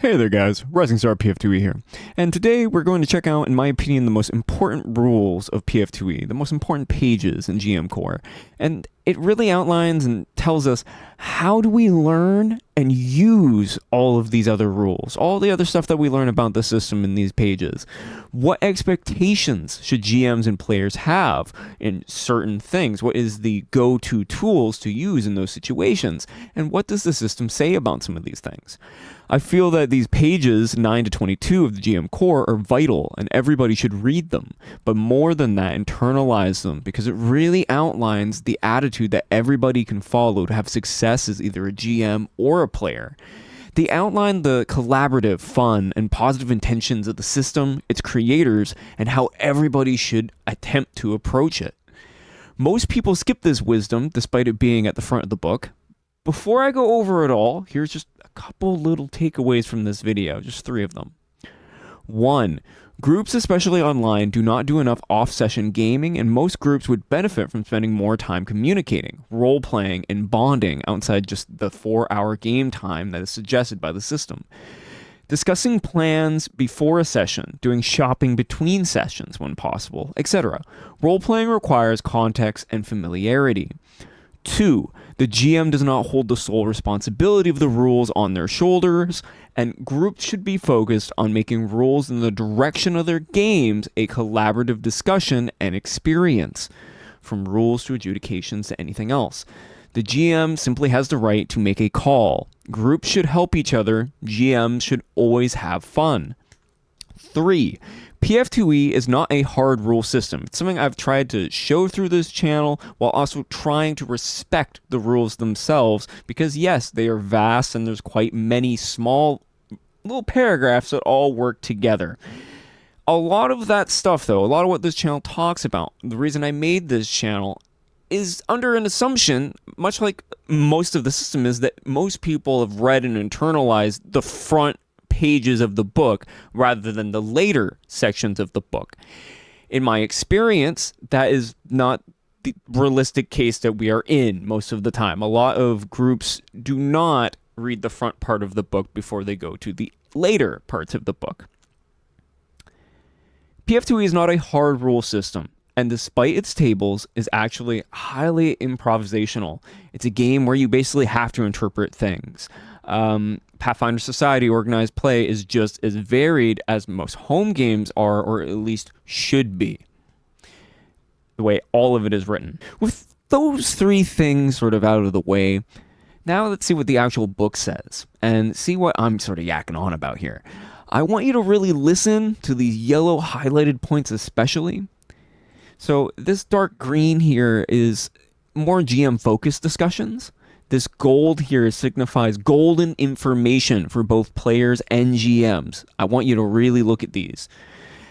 Hey there guys, Rising Star PF2e here, and today we're going to check out, in my opinion, the most important rules of PF2e, the most important pages in GM Core, and it really outlines and tells us how do we learn and use all of these other rules, all the other stuff that we learn about the system in these pages. What expectations should GMs and players have in certain things? What is the go-to tools to use in those situations? And what does the system say about some of these things? I feel that these pages 9 to 22 of the GM Core are vital and everybody should read them, but more than that, internalize them, because it really outlines the attitude that everybody can follow to have success as either a GM or a player. They outline the collaborative, fun, and positive intentions of the system, its creators, and how everybody should attempt to approach it. Most people skip this wisdom despite it being at the front of the book. Before I go over it all, here's just a couple little takeaways from this video, just 3 of them. 1. Groups, especially online, do not do enough off-session gaming, and most groups would benefit from spending more time communicating, role-playing, and bonding outside just the 4-hour game time that is suggested by the system. Discussing plans before a session, doing shopping between sessions when possible, etc. Role-playing requires context and familiarity. 2. The GM does not hold the sole responsibility of the rules on their shoulders, and groups should be focused on making rules in the direction of their games a collaborative discussion and experience, from rules to adjudications to anything else. The GM simply has the right to make a call. Groups should help each other. GMs should always have fun. 3. PF2e is not a hard rule system. It's something I've tried to show through this channel while also trying to respect the rules themselves, because yes, they are vast and there's quite many small little paragraphs that all work together. A lot of that stuff though, a lot of what this channel talks about, the reason I made this channel is under an assumption, much like most of the system, is that most people have read and internalized the front pages of the book rather than the later sections of the book. In my experience, that is not the realistic case that we are in most of the time. A lot of groups do not read the front part of the book before they go to the later parts of the book. PF2e is not a hard rule system, and despite its tables, is actually highly improvisational. It's a game where you basically have to interpret things. Pathfinder Society organized play is just as varied as most home games are, or at least should be, the way all of it is written. With those 3 things sort of out of the way, now let's see what the actual book says, and see what I'm sort of yakking on about here. I want you to really listen to these yellow highlighted points especially. So this dark green here is more GM-focused discussions. This gold here signifies golden information for both players and GMs. I want you to really look at these.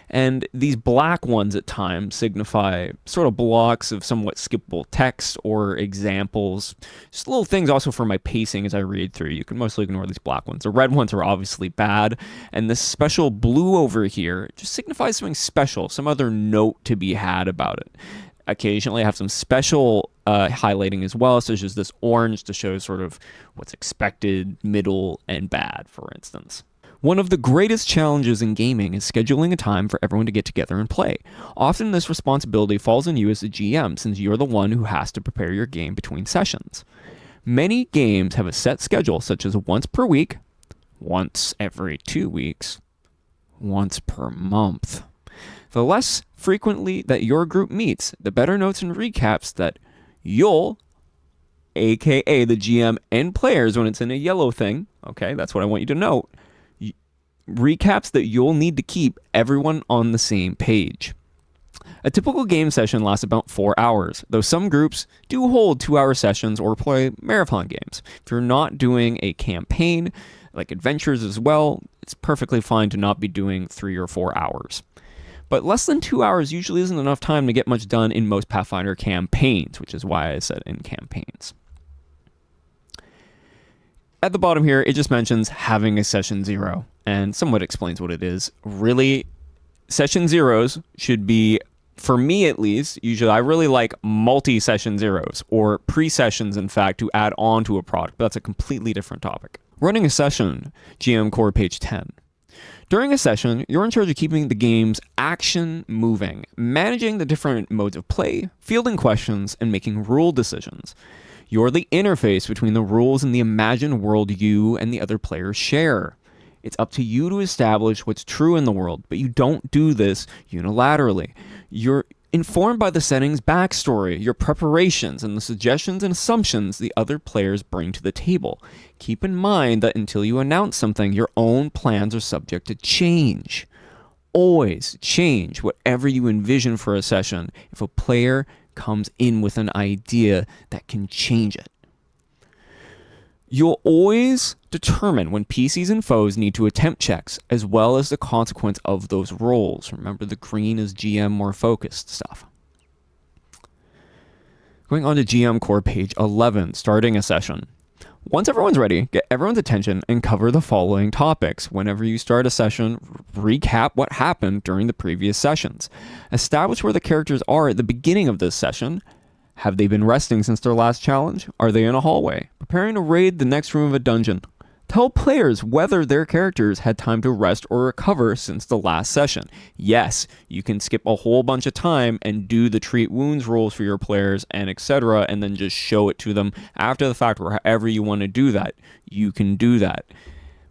And these black ones at times signify sort of blocks of somewhat skippable text or examples. Just little things also for my pacing as I read through. You can mostly ignore these black ones. The red ones are obviously bad. And this special blue over here just signifies something special, some other note to be had about it. Occasionally I have some special highlighting as well, such as this orange to show sort of what's expected, middle, and bad, for instance. One of the greatest challenges in gaming is scheduling a time for everyone to get together and play. Often this responsibility falls on you as a GM, since you're the one who has to prepare your game between sessions. Many games have a set schedule, such as once per week, once every 2 weeks, once per month. The less frequently that your group meets, the better notes and recaps that you'll, aka the GM and players when it's in a yellow thing, okay, that's what I want you to note, recaps that you'll need to keep everyone on the same page. A typical game session lasts about 4 hours, though some groups do hold 2-hour sessions or play marathon games. If you're not doing a campaign, like adventures as well, it's perfectly fine to not be doing 3 or 4 hours. But less than 2 hours usually isn't enough time to get much done in most Pathfinder campaigns, which is why I said in campaigns. At the bottom here, it just mentions having a session 0, and somewhat explains what it is. Really, session 0s should be, for me at least, usually I really like multi-session 0s, or pre-sessions, in fact, to add on to a product, but that's a completely different topic. Running a session, GM Core page 10. During a session, you're in charge of keeping the game's action moving, managing the different modes of play, fielding questions, and making rule decisions. You're the interface between the rules and the imagined world you and the other players share. It's up to you to establish what's true in the world, but you don't do this unilaterally. You're informed by the setting's backstory, your preparations, and the suggestions and assumptions the other players bring to the table. Keep in mind that until you announce something, your own plans are subject to change. Always change whatever you envision for a session if a player comes in with an idea that can change it. You'll always determine when PCs and foes need to attempt checks, as well as the consequence of those rolls. Remember, the green is GM more focused stuff. Going on to GM Core page 11, starting a session. Once everyone's ready, get everyone's attention and cover the following topics. Whenever you start a session, recap what happened during the previous sessions. Establish where the characters are at the beginning of this session. Have they been resting since their last challenge? Are they in a hallway? Preparing to raid the next room of a dungeon? Tell players whether their characters had time to rest or recover since the last session. Yes, you can skip a whole bunch of time and do the treat wounds rolls for your players and etc. and then just show it to them after the fact or however you want to do that. You can do that.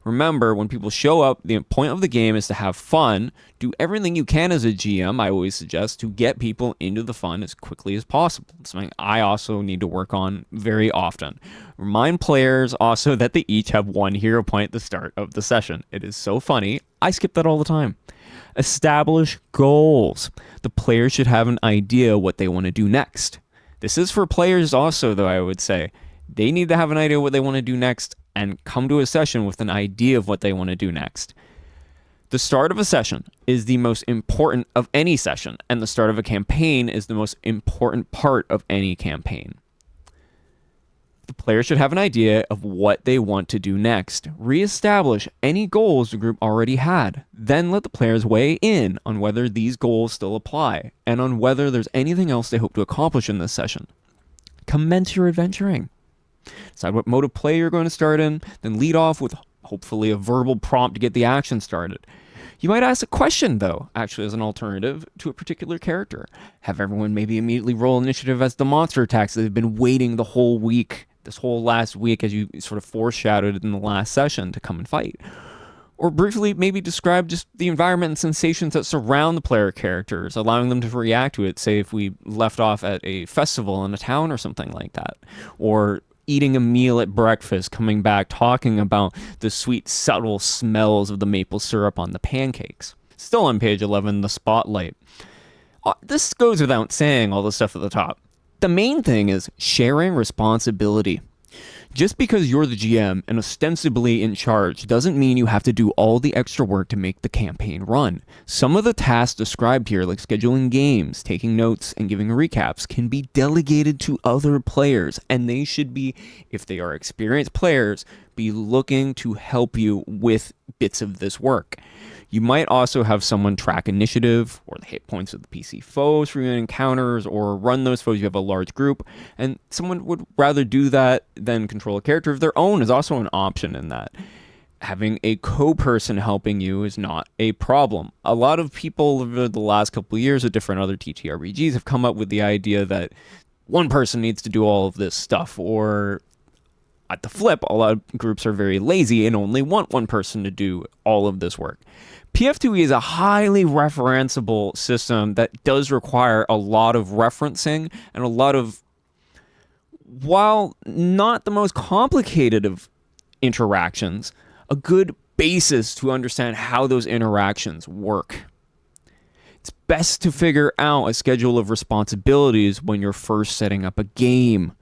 Remember, when people show up, the point of the game is to have fun. Do everything you can as a GM, I always suggest, to get people into the fun as quickly as possible. It's something I also need to work on very often. Remind players also that they each have one hero point at the start of the session. It is so funny. I skip that all the time. Establish goals. The players should have an idea what they want to do next. This is for players also, though, I would say. They need to have an idea what they want to do next and come to a session with an idea of what they want to do next. The start of a session is the most important of any session, and the start of a campaign is the most important part of any campaign. The player should have an idea of what they want to do next. Reestablish any goals the group already had. Then let the players weigh in on whether these goals still apply, and on whether there's anything else they hope to accomplish in this session. Commence your adventuring. Decide what mode of play you're going to start in, then lead off with hopefully a verbal prompt to get the action started. You might ask a question, though, actually as an alternative to a particular character. Have everyone maybe immediately roll initiative as the monster attacks that they've been waiting the whole week, this whole last week, as you sort of foreshadowed in the last session, to come and fight. Or briefly maybe describe just the environment and sensations that surround the player characters, allowing them to react to it, say if we left off at a festival in a town or something like that. Or eating a meal at breakfast, coming back, talking about the sweet, subtle smells of the maple syrup on the pancakes. Still on page 11, the spotlight. This goes without saying, all the stuff at the top. The main thing is sharing responsibility. Just because you're the GM and ostensibly in charge doesn't mean you have to do all the extra work to make the campaign run. Some of the tasks described here, like scheduling games, taking notes, and giving recaps, can be delegated to other players, and they should be, if they are experienced players, be looking to help you with bits of this work. You might also have someone track initiative or the hit points of the PC foes for your encounters, or run those foes. You have a large group, and someone would rather do that than control a character of their own is also an option in that. Having a co-person helping you is not a problem. A lot of people over the last couple of years with different other TTRPGs have come up with the idea that one person needs to do all of this stuff, or at the flip, a lot of groups are very lazy and only want one person to do all of this work. PF2e is a highly referenceable system that does require a lot of referencing and a lot of, while not the most complicated of interactions, a good basis to understand how those interactions work. It's best to figure out a schedule of responsibilities when you're first setting up a game.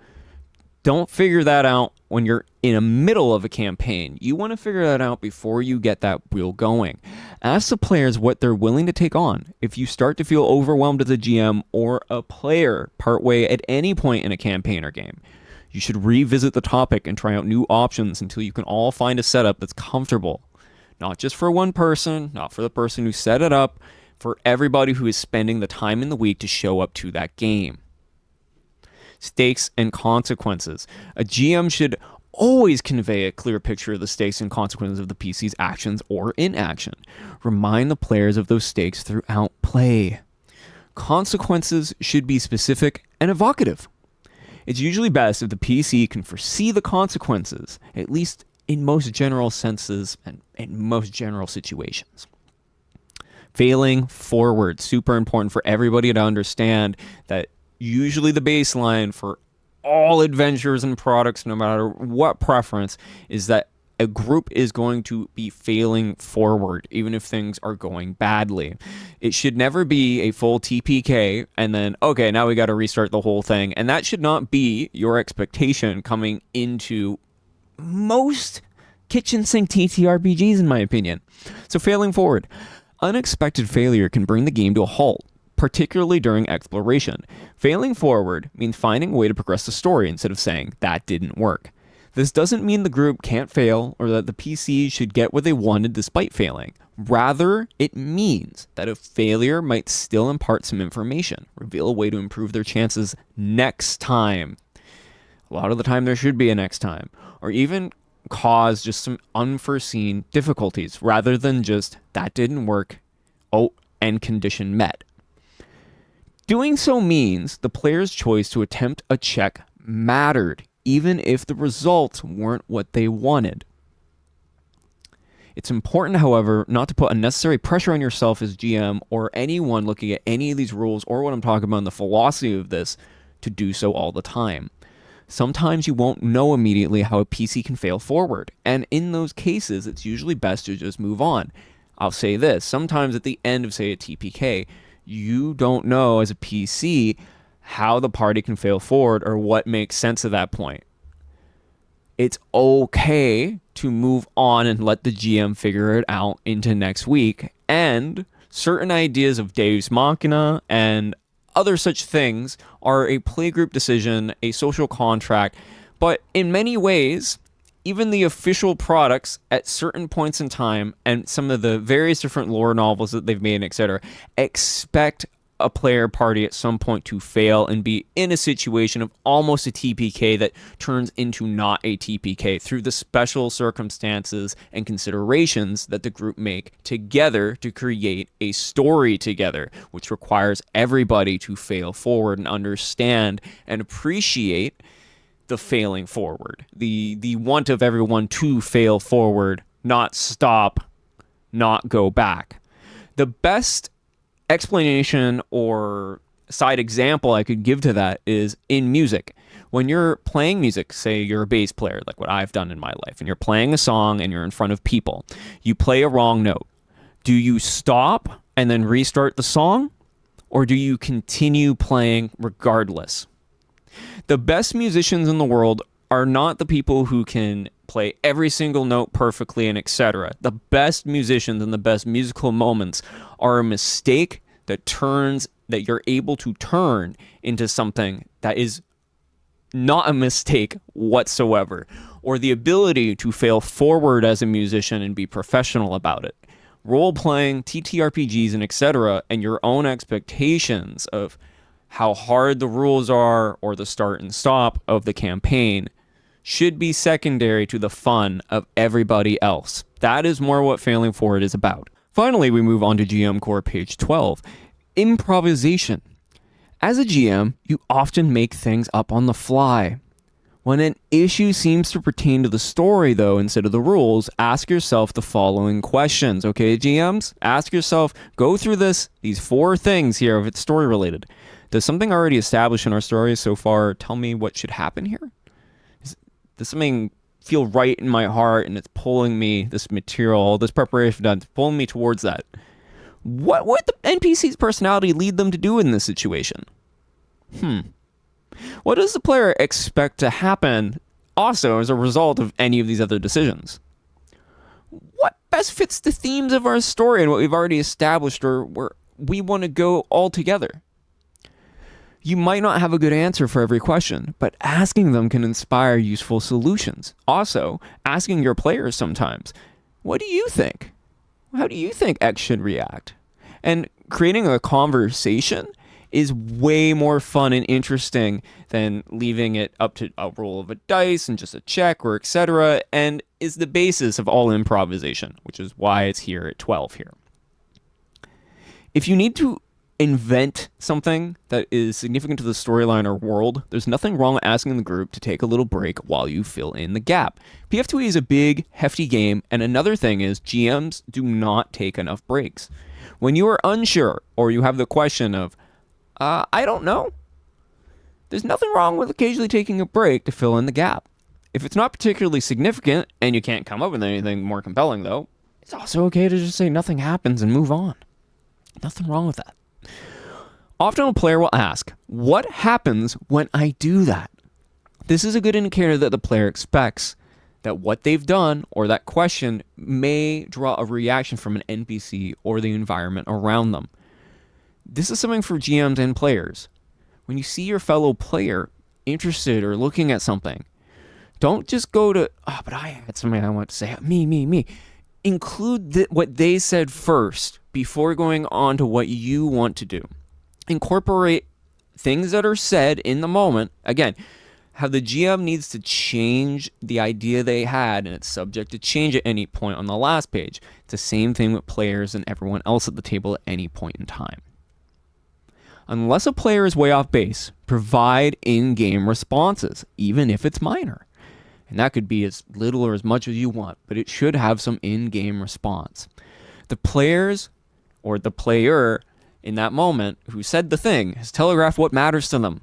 Don't figure that out when you're in the middle of a campaign. You want to figure that out before you get that wheel going. Ask the players what they're willing to take on. If you start to feel overwhelmed as a GM or a player partway at any point in a campaign or game, you should revisit the topic and try out new options until you can all find a setup that's comfortable. Not just for one person, not for the person who set it up, for everybody who is spending the time in the week to show up to that game. Stakes and consequences. A GM should always convey a clear picture of the stakes and consequences of the PC's actions or inaction. Remind the players of those stakes throughout play. Consequences should be specific and evocative. It's usually best if the PC can foresee the consequences, at least in most general senses and in most general situations. Failing forward, super important for everybody to understand that usually the baseline for all adventures and products, no matter what preference, is that a group is going to be failing forward, even if things are going badly. It should never be a full TPK and then, okay, now we got to restart the whole thing. And that should not be your expectation coming into most kitchen sink TTRPGs, in my opinion. So failing forward. Unexpected failure can bring the game to a halt, particularly during exploration. Failing forward means finding a way to progress the story instead of saying, that didn't work. This doesn't mean the group can't fail or that the PC should get what they wanted despite failing. Rather, it means that a failure might still impart some information, reveal a way to improve their chances next time. A lot of the time there should be a next time, or even cause just some unforeseen difficulties rather than just, that didn't work, oh, end condition met. Doing so means the player's choice to attempt a check mattered, even if the results weren't what they wanted. It's important, however, not to put unnecessary pressure on yourself as GM or anyone looking at any of these rules or what I'm talking about in the philosophy of this to do so all the time. Sometimes you won't know immediately how a PC can fail forward, and in those cases, it's usually best to just move on. I'll say this, sometimes at the end of, say, a TPK, you don't know as a PC how the party can fail forward or what makes sense at that point. It's okay to move on and let the GM figure it out into next week, and certain ideas of Deus Machina and other such things are a playgroup decision, a social contract, but in many ways, even the official products at certain points in time and some of the various different lore novels that they've made, etc., expect a player party at some point to fail and be in a situation of almost a TPK that turns into not a TPK through the special circumstances and considerations that the group make together to create a story together, which requires everybody to fail forward and understand and appreciate the failing forward, the want of everyone to fail forward, not stop, not go back. The best explanation or side example I could give to that is in music. When you're playing music, say you're a bass player, like what I've done in my life, and you're playing a song and you're in front of people, you play a wrong note. Do you stop and then restart the song, or do you continue playing regardless? The best musicians in the world are not the people who can play every single note perfectly and etc. The best musicians and the best musical moments are a mistake that you're able to turn into something that is not a mistake whatsoever, or the ability to fail forward as a musician and be professional about it. Role-playing, TTRPGs, and etc., and your own expectations of how hard the rules are or the start and stop of the campaign should be secondary to the fun of everybody else. That is more what failing forward is about. Finally, we move on to GM Core page 12. Improvisation. As a GM, you often make things up on the fly. When an issue seems to pertain to the story, though, instead of the rules, ask yourself the following questions, okay, GMs? Ask yourself, go through these 4 things here if it's story related. Does something already established in our story so far tell me what should happen here? Does something feel right in my heart and it's pulling me, this material, this preparation done, it's pulling me towards that? What would the NPC's personality lead them to do in this situation? What does the player expect to happen also as a result of any of these other decisions? What best fits the themes of our story and what we've already established or where we want to go all together? You might not have a good answer for every question, but asking them can inspire useful solutions. Also, asking your players sometimes, what do you think? How do you think X should react? And creating a conversation is way more fun and interesting than leaving it up to a roll of a dice and just a check or etc. and is the basis of all improvisation, which is why it's here at 12 here. If you need to invent something that is significant to the storyline or world, there's nothing wrong with asking the group to take a little break while you fill in the gap. PF2e is a big, hefty game, and another thing is GMs do not take enough breaks. When you are unsure or you have the question of, I don't know, there's nothing wrong with occasionally taking a break to fill in the gap. If it's not particularly significant and you can't come up with anything more compelling though, it's also okay to just say nothing happens and move on. Nothing wrong with that. Often a player will ask, what happens when I do that? This is a good indicator that the player expects that what they've done or that question may draw a reaction from an NPC or the environment around them. This is something for GMs and players. When you see your fellow player interested or looking at something, don't just go to, but I had something I want to say. Me. Include what they said first before going on to what you want to do. Incorporate things that are said in the moment. Again, how the GM needs to change the idea they had, and it's subject to change at any point on the last page. It's the same thing with players and everyone else at the table at any point in time. Unless a player is way off base, provide in-game responses, even if it's minor. And that could be as little or as much as you want, but it should have some in-game response. The players or the player in that moment who said the thing has telegraphed what matters to them,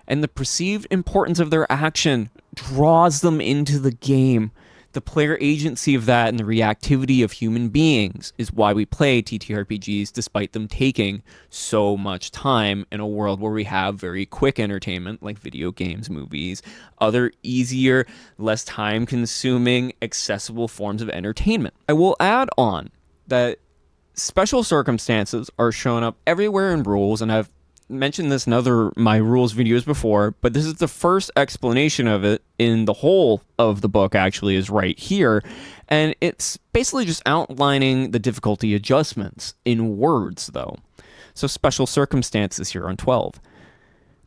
and the perceived importance of their action draws them into the game. The player agency of that and the reactivity of human beings is why we play TTRPGs despite them taking so much time in a world where we have very quick entertainment like video games, movies, other easier, less time-consuming, accessible forms of entertainment. I will add on that special circumstances are shown up everywhere in rules, and I've mentioned this in other my rules videos before, but this is the first explanation of it in the whole of the book actually is right here, and it's basically just outlining the difficulty adjustments in words though. So special circumstances here on 12.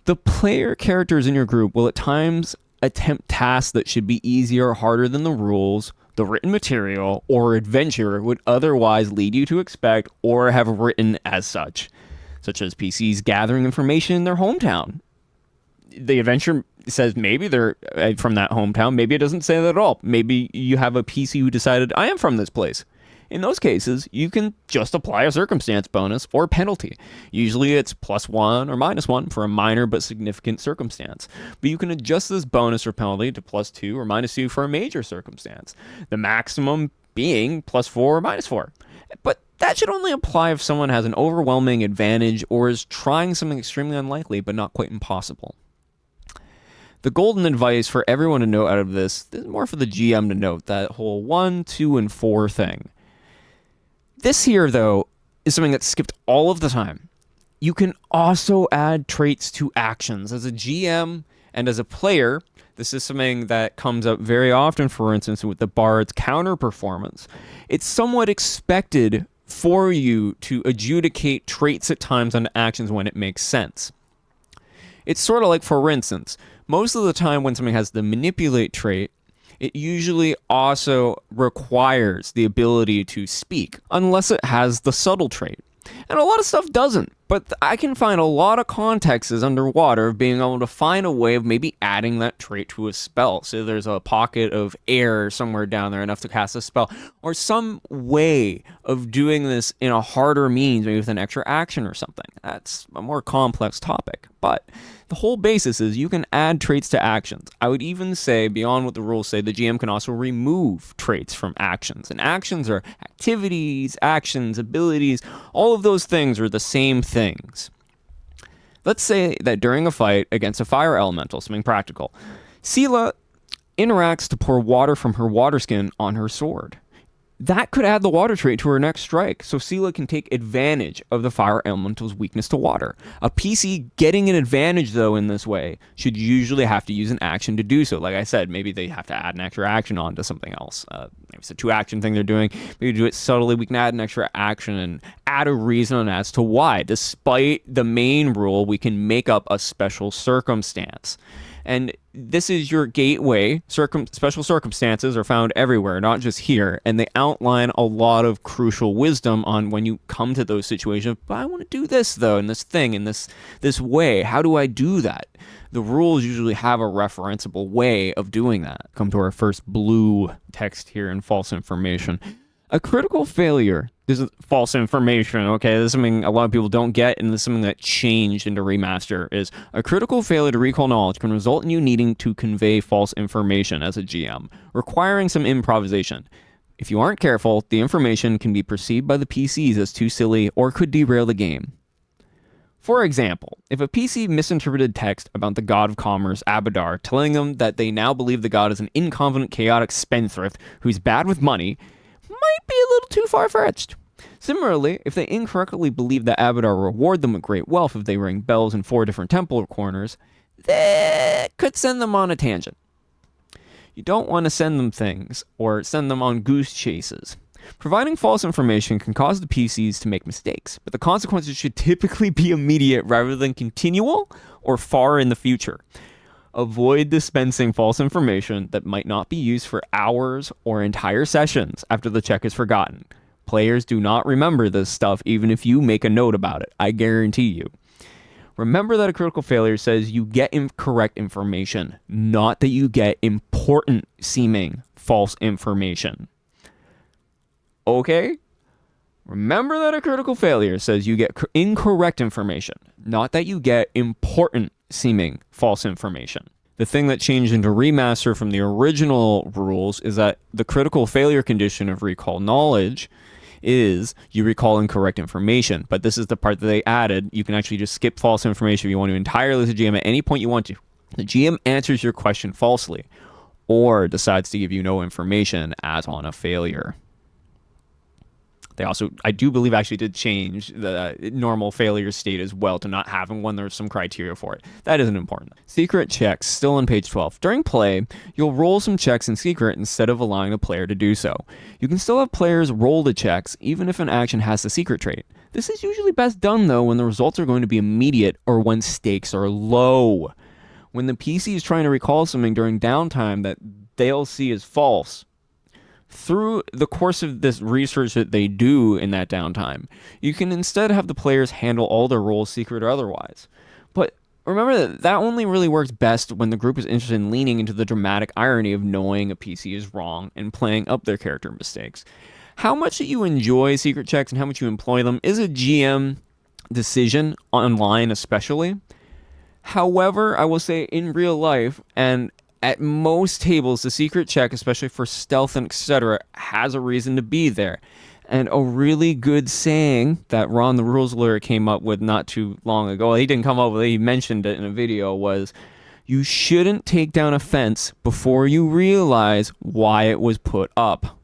The player characters in your group will at times attempt tasks that should be easier or harder than the rules, the written material, or adventure would otherwise lead you to expect or have written as such as PCs gathering information in their hometown. The adventure says maybe they're from that hometown, maybe it doesn't say that at all. Maybe you have a PC who decided, I am from this place. In those cases, you can just apply a circumstance bonus or penalty. Usually it's +1 or -1 for a minor but significant circumstance. But you can adjust this bonus or penalty to +2 or -2 for a major circumstance. The maximum being +4 or -4. But that should only apply if someone has an overwhelming advantage or is trying something extremely unlikely but not quite impossible. The golden advice for everyone to note out of this is more for the GM to note, that whole 1, 2, and 4 thing. This here, though, is something that's skipped all of the time. You can also add traits to actions. As a GM and as a player, this is something that comes up very often, for instance, with the Bard's counter performance. It's somewhat expected for you to adjudicate traits at times on actions when it makes sense. It's sort of like, for instance, most of the time when something has the manipulate trait, it usually also requires the ability to speak, unless it has the subtle trait. And a lot of stuff doesn't, but I can find a lot of contexts underwater of being able to find a way of maybe adding that trait to a spell. So there's a pocket of air somewhere down there enough to cast a spell, or some way of doing this in a harder means, maybe with an extra action or something. That's a more complex topic, but the whole basis is you can add traits to actions. I would even say, beyond what the rules say, the GM can also remove traits from actions. And actions are activities, actions, abilities, all of those things are the same things. Let's say that during a fight against a fire elemental, something practical, Sela interacts to pour water from her water skin on her sword. That could add the water trait to her next strike, so Sela can take advantage of the fire elemental's weakness to water. A PC getting an advantage, though, in this way should usually have to use an action to do so. Like I said, maybe they have to add an extra action onto something else. Maybe it's a 2-action thing they're doing. Maybe do it subtly. We can add an extra action and add a reason as to why. Despite the main rule, we can make up a special circumstance. And this is your gateway. Special circumstances are found everywhere, not just here. And they outline a lot of crucial wisdom on when you come to those situations. But I want to do this, though, in this thing, in this way. How do I do that? The rules usually have a referenceable way of doing that. Come to our first blue text here in false information. A critical failure. This is false information, okay? This is something a lot of people don't get, and this is something that changed into Remaster, is a critical failure to recall knowledge can result in you needing to convey false information as a GM, requiring some improvisation. If you aren't careful, the information can be perceived by the PCs as too silly or could derail the game. For example, if a PC misinterpreted text about the god of commerce, Abadar, telling them that they now believe the god is an incompetent, chaotic spendthrift who's bad with money, might be a little too far-fetched. Similarly, if they incorrectly believe that Abadar will reward them with great wealth if they ring bells in 4 different temple corners, that could send them on a tangent. You don't want to send them things, or send them on goose chases. Providing false information can cause the PCs to make mistakes, but the consequences should typically be immediate rather than continual or far in the future. Avoid dispensing false information that might not be used for hours or entire sessions after the check is forgotten. Players do not remember this stuff even if you make a note about it, I guarantee you. Remember that a critical failure says you get incorrect information, not that you get important seeming false information. Okay? Remember that a critical failure says you get incorrect information, not that you get important seeming false information. The thing that changed into Remaster from the original rules is that the critical failure condition of recall knowledge is you recall incorrect information, but this is the part that they added. You can actually just skip false information if you want to entirely as a GM at any point you want to. The GM answers your question falsely or decides to give you no information as on a failure. They also, I do believe, actually did change the normal failure state as well to not having one. There's some criteria for it. That isn't important. Secret checks, still on page 12. During play, you'll roll some checks in secret instead of allowing the player to do so. You can still have players roll the checks even if an action has the secret trait. This is usually best done, though, when the results are going to be immediate or when stakes are low. When the PC is trying to recall something during downtime that they'll see as false, through the course of this research that they do in that downtime, you can instead have the players handle all their roles, secret or otherwise. But remember that only really works best when the group is interested in leaning into the dramatic irony of knowing a PC is wrong and playing up their character mistakes. How much that you enjoy secret checks and how much you employ them is a GM decision, online especially. However, I will say in real life, and at most tables, the secret check, especially for stealth and etc., has a reason to be there. And a really good saying that Ron the Rules Lawyer came up with not too long ago, well, he didn't come up with it, he mentioned it in a video, was you shouldn't take down a fence before you realize why it was put up.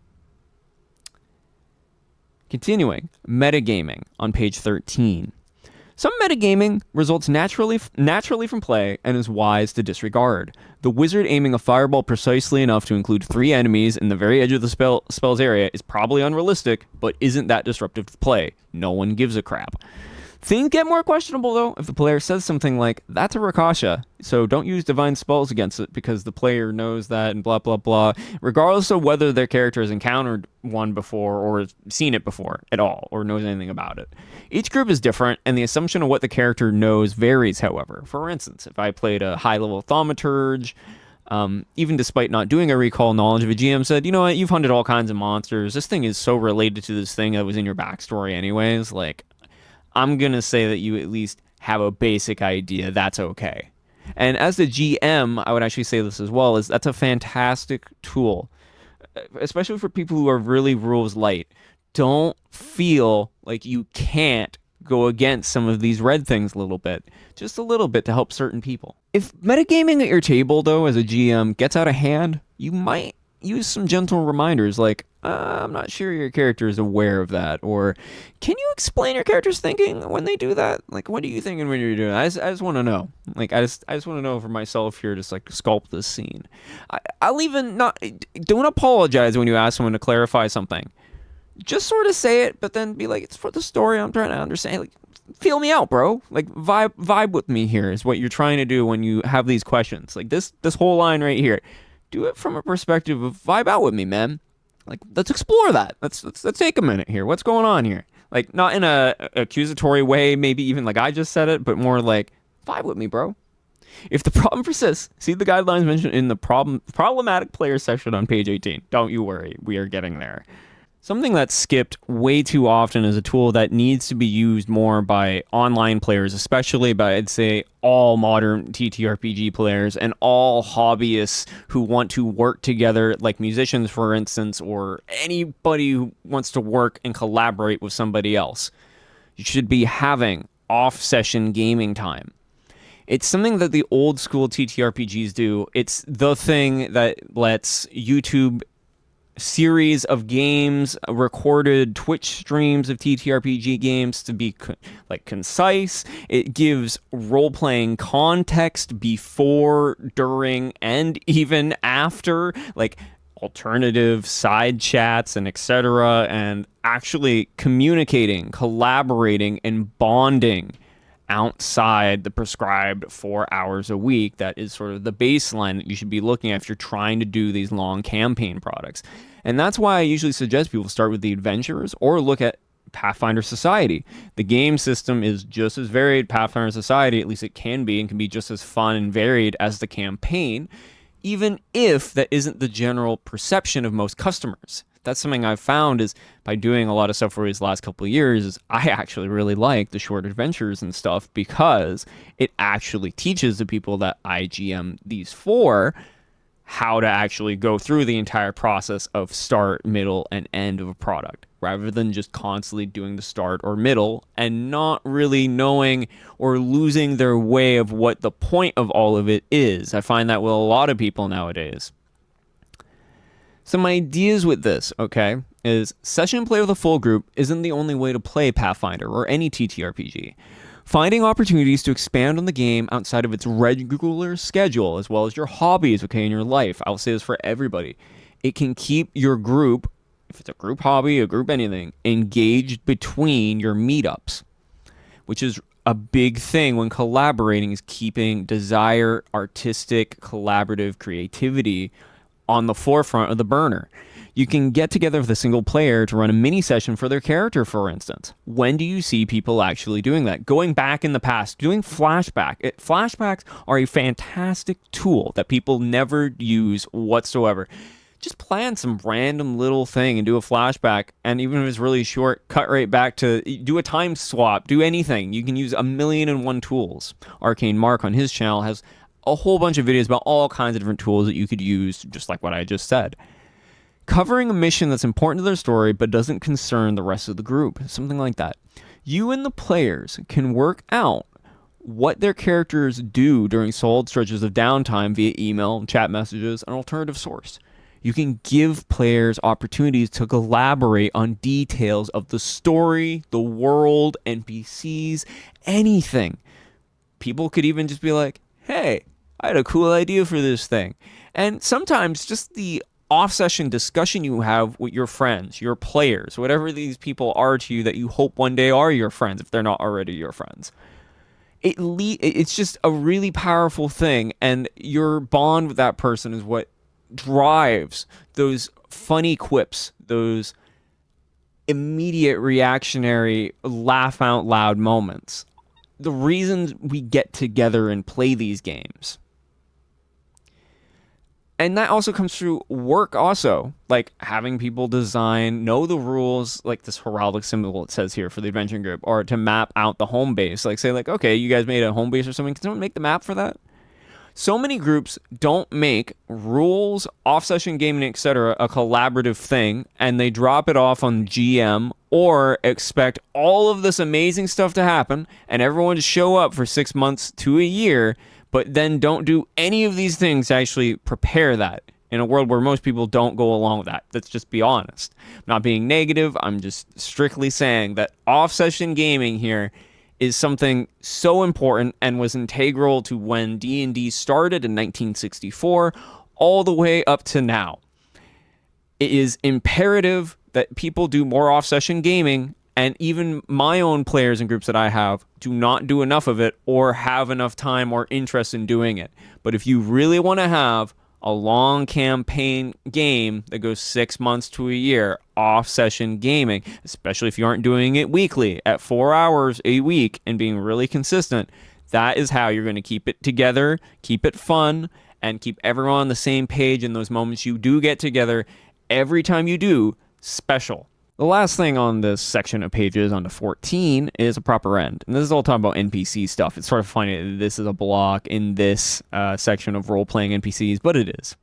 Continuing, metagaming on page 13. Some metagaming results naturally from play and is wise to disregard. The wizard aiming a fireball precisely enough to include 3 enemies in the very edge of the spell's area is probably unrealistic, but isn't that disruptive to play. No one gives a crap. Things get more questionable, though, if the player says something like, that's a Rakasha, so don't use divine spells against it because the player knows that and blah, blah, blah, regardless of whether their character has encountered one before or seen it before at all or knows anything about it. Each group is different, and the assumption of what the character knows varies, however. For instance, if I played a high-level thaumaturge, even despite not doing a recall knowledge, if a GM said, you know what, you've hunted all kinds of monsters, this thing is so related to this thing that was in your backstory anyways, like, I'm going to say that you at least have a basic idea. That's okay. And as the GM, I would actually say this as well, is that's a fantastic tool, especially for people who are really rules light. Don't feel like you can't go against some of these red things a little bit, just a little bit to help certain people. If metagaming at your table, though, as a GM gets out of hand, you might use some gentle reminders like, I'm not sure your character is aware of that. Or can you explain your character's thinking when they do that? Like, what are you thinking when you're doing it? I just want to know. Like, I just want to know for myself here, just like sculpt this scene. I'll even not, don't apologize when you ask someone to clarify something. Just sort of say it, but then be like, it's for the story. I'm trying to understand. Like, feel me out, bro. Like, vibe with me here is what you're trying to do when you have these questions. Like this whole line right here. Do it from a perspective of vibe out with me, man. Like, let's explore that. Let's take a minute here. What's going on here? Like, not in a accusatory way, maybe even like I just said it, but more like, vibe with me, bro. If the problem persists, see the guidelines mentioned in the problematic player section on page 18. Don't you worry, we are getting there. Something that's skipped way too often is a tool that needs to be used more by online players, especially by, I'd say, all modern TTRPG players and all hobbyists who want to work together, like musicians, for instance, or anybody who wants to work and collaborate with somebody else. You should be having off-session gaming time. It's something that the old school TTRPGs do. It's the thing that lets YouTube series of games, recorded Twitch streams of TTRPG games to be concise. It gives role-playing context before, during, and even after, like alternative side chats and etc., and actually communicating, collaborating, and bonding outside the prescribed 4 hours a week. That is sort of the baseline that you should be looking at if you're trying to do these long campaign products. And that's why I usually suggest people start with the adventures or look at Pathfinder Society. The game system is just as varied. Pathfinder Society, at least it can be, and can be just as fun and varied as the campaign, even if that isn't the general perception of most customers. That's something I've found is by doing a lot of stuff for these last couple of years is I actually really like the short adventures and stuff because it actually teaches the people that I GM these for how to actually go through the entire process of start, middle, and end of a product, rather than just constantly doing the start or middle and not really knowing or losing their way of what the point of all of it is. I find that with a lot of people nowadays. Some ideas with this, okay, is session play with a full group isn't the only way to play Pathfinder or any TTRPG. Finding opportunities to expand on the game outside of its regular schedule, as well as your hobbies, okay, in your life. I'll say this for everybody. It can keep your group, if it's a group hobby, a group anything, engaged between your meetups, which is a big thing when collaborating, is keeping desire, artistic, collaborative creativity on the forefront of the burner. You can get together with a single player to run a mini session for their character, for instance. When do you see people actually doing that? Going back in the past, doing flashback. Flashbacks are a fantastic tool that people never use whatsoever. Just plan some random little thing and do a flashback, and even if it's really short, cut right back to, do a time swap, do anything. You can use 1,000,001 tools. Arcane Mark on his channel has a whole bunch of videos about all kinds of different tools that you could use, just like what I just said. Covering a mission that's important to their story but doesn't concern the rest of the group, something like that. You and the players can work out what their characters do during solid stretches of downtime via email, chat messages, an alternative source. You can give players opportunities to collaborate on details of the story, the world, NPCs, anything. People could even just be like, hey, I had a cool idea for this thing. And sometimes just the off-session discussion you have with your friends, your players, whatever these people are to you that you hope one day are your friends, if they're not already your friends. It's just a really powerful thing, and your bond with that person is what drives those funny quips, those immediate reactionary laugh out loud moments. The reasons we get together and play these games. And that also comes through work also, like having people design, know the rules, like this heraldic symbol it says here for the adventure group, or to map out the home base. Like say like, okay, you guys made a home base or something. Can someone make the map for that? So many groups don't make rules, off-session gaming, etc. a collaborative thing, and they drop it off on GM or expect all of this amazing stuff to happen and everyone to show up for 6 months to a year, but then don't do any of these things to actually prepare that. in a world where most people don't go along with that. Let's just be honest. I'm not being negative. I'm just strictly saying that off-session gaming here is something so important and was integral to when D&D started in 1964 all the way up to now. It is imperative that people do more off-session gaming, and even my own players and groups that I have do not do enough of it or have enough time or interest in doing it. But if you really want to have a long campaign game that goes 6 months to a year, off-session gaming, especially if you aren't doing it weekly at 4 hours a week and being really consistent, that is how you're going to keep it together, keep it fun, and keep everyone on the same page in those moments you do get together. Every time you do, special. The last thing on this section of pages, on to 14, is a proper end. And this is all talking about NPC stuff. It's sort of funny that this is a block in this section of role-playing NPCs, but it is.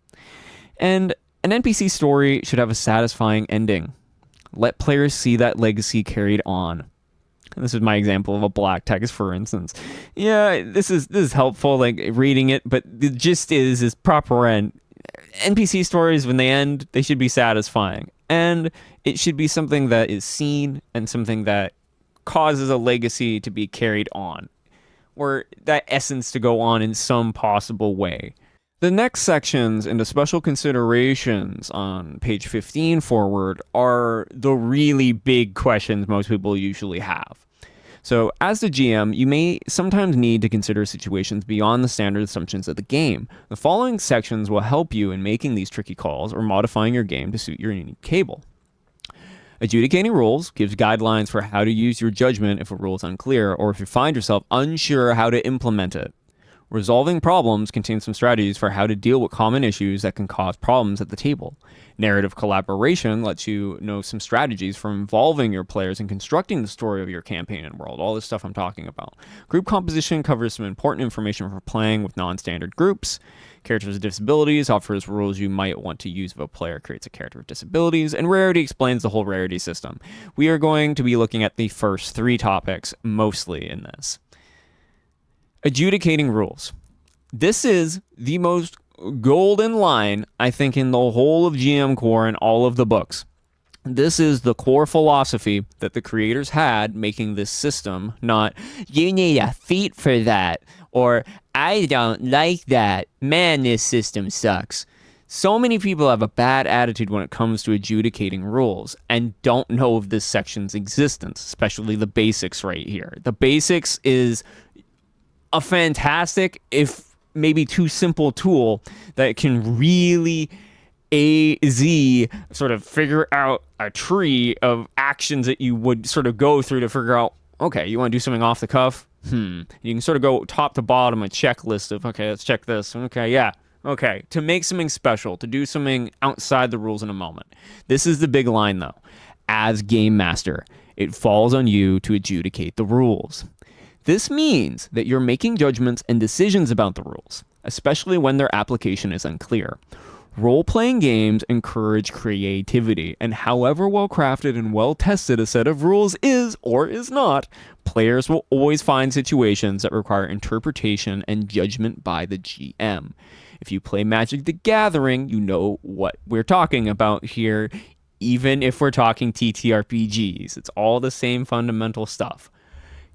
And an NPC story should have a satisfying ending. Let players see that legacy carried on. And this is my example of a black text, for instance. Yeah, this is helpful, like reading it, but the gist is proper end. NPC stories, when they end, they should be satisfying. And it should be something that is seen and something that causes a legacy to be carried on, or that essence to go on in some possible way. The next sections into special considerations on page 15 forward are the really big questions most people usually have. So as the GM, you may sometimes need to consider situations beyond the standard assumptions of the game. The following sections will help you in making these tricky calls or modifying your game to suit your unique table. Adjudicating Rules gives guidelines for how to use your judgment if a rule is unclear or if you find yourself unsure how to implement it. Resolving Problems contains some strategies for how to deal with common issues that can cause problems at the table. Narrative Collaboration lets you know some strategies for involving your players in constructing the story of your campaign and world. All this stuff I'm talking about. Group Composition covers some important information for playing with non-standard groups. Characters with Disabilities offers rules you might want to use if a player creates a character with disabilities. And Rarity explains the whole rarity system. We are going to be looking at the first 3 topics mostly in this. Adjudicating Rules. This is the most golden line, I think, in the whole of GM Core and all of the books. This is the core philosophy that the creators had making this system, not, you need a feat for that, or I don't like that, man, this system sucks. So many people have a bad attitude when it comes to adjudicating rules and don't know of this section's existence, especially the basics right here. The basics is a fantastic, if maybe too simple tool that can really sort of figure out a tree of actions that you would sort of go through to figure out, okay, you want to do something off the cuff? You can sort of go top to bottom, a checklist of, okay, let's check this. Okay, yeah. Okay, to make something special, to do something outside the rules in a moment. This is the big line, though. As Game Master, it falls on you to adjudicate the rules. This means that you're making judgments and decisions about the rules, especially when their application is unclear. Role-playing games encourage creativity, and however well-crafted and well-tested a set of rules is or is not, players will always find situations that require interpretation and judgment by the GM. If you play Magic the Gathering, you know what we're talking about here, even if we're talking TTRPGs. It's all the same fundamental stuff.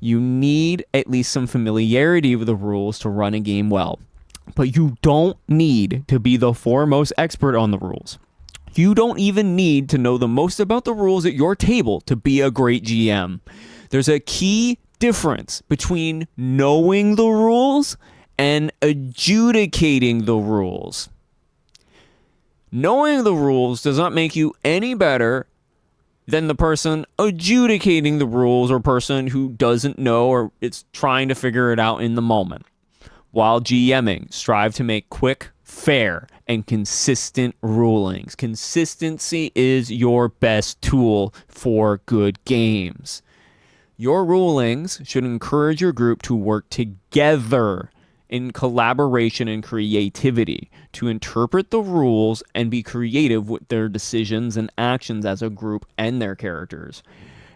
You need at least some familiarity with the rules to run a game well. But you don't need to be the foremost expert on the rules. You don't even need to know the most about the rules at your table to be a great GM. There's a key difference between knowing the rules and adjudicating the rules. Knowing the rules does not make you any better than the person adjudicating the rules or person who doesn't know or is trying to figure it out in the moment. While GMing, strive to make quick, fair, and consistent rulings. Consistency is your best tool for good games. Your rulings should encourage your group to work together in collaboration and creativity to interpret the rules and be creative with their decisions and actions as a group and their characters.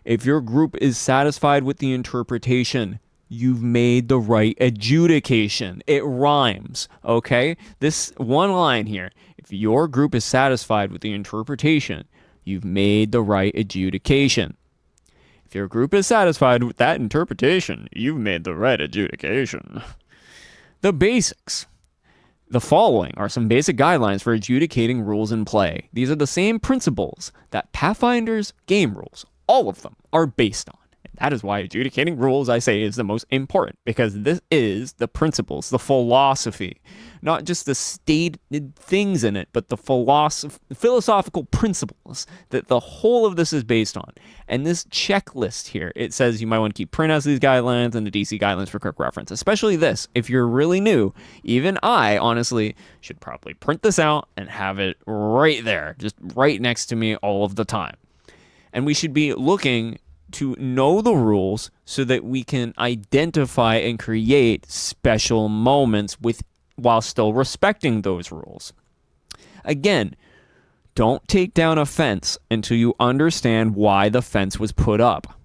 If your group is satisfied with the interpretation, you've made the right adjudication. It rhymes, okay? This one line here, if your group is satisfied with the interpretation, you've made the right adjudication. If your group is satisfied with that interpretation, you've made the right adjudication. The basics. The following are some basic guidelines for adjudicating rules in play. These are the same principles that Pathfinder's game rules, all of them, are based on. That is why adjudicating rules, I say, is the most important, because this is the principles, the philosophy, not just the stated things in it, but the philosophical principles that the whole of this is based on. And this checklist here, it says you might want to keep printouts of these guidelines and the DC guidelines for quick reference, especially this. If you're really new, even I, honestly, should probably print this out and have it right there, just right next to me all of the time. And we should be looking to know the rules so that we can identify and create special moments while still respecting those rules. Again, don't take down a fence until you understand why the fence was put up.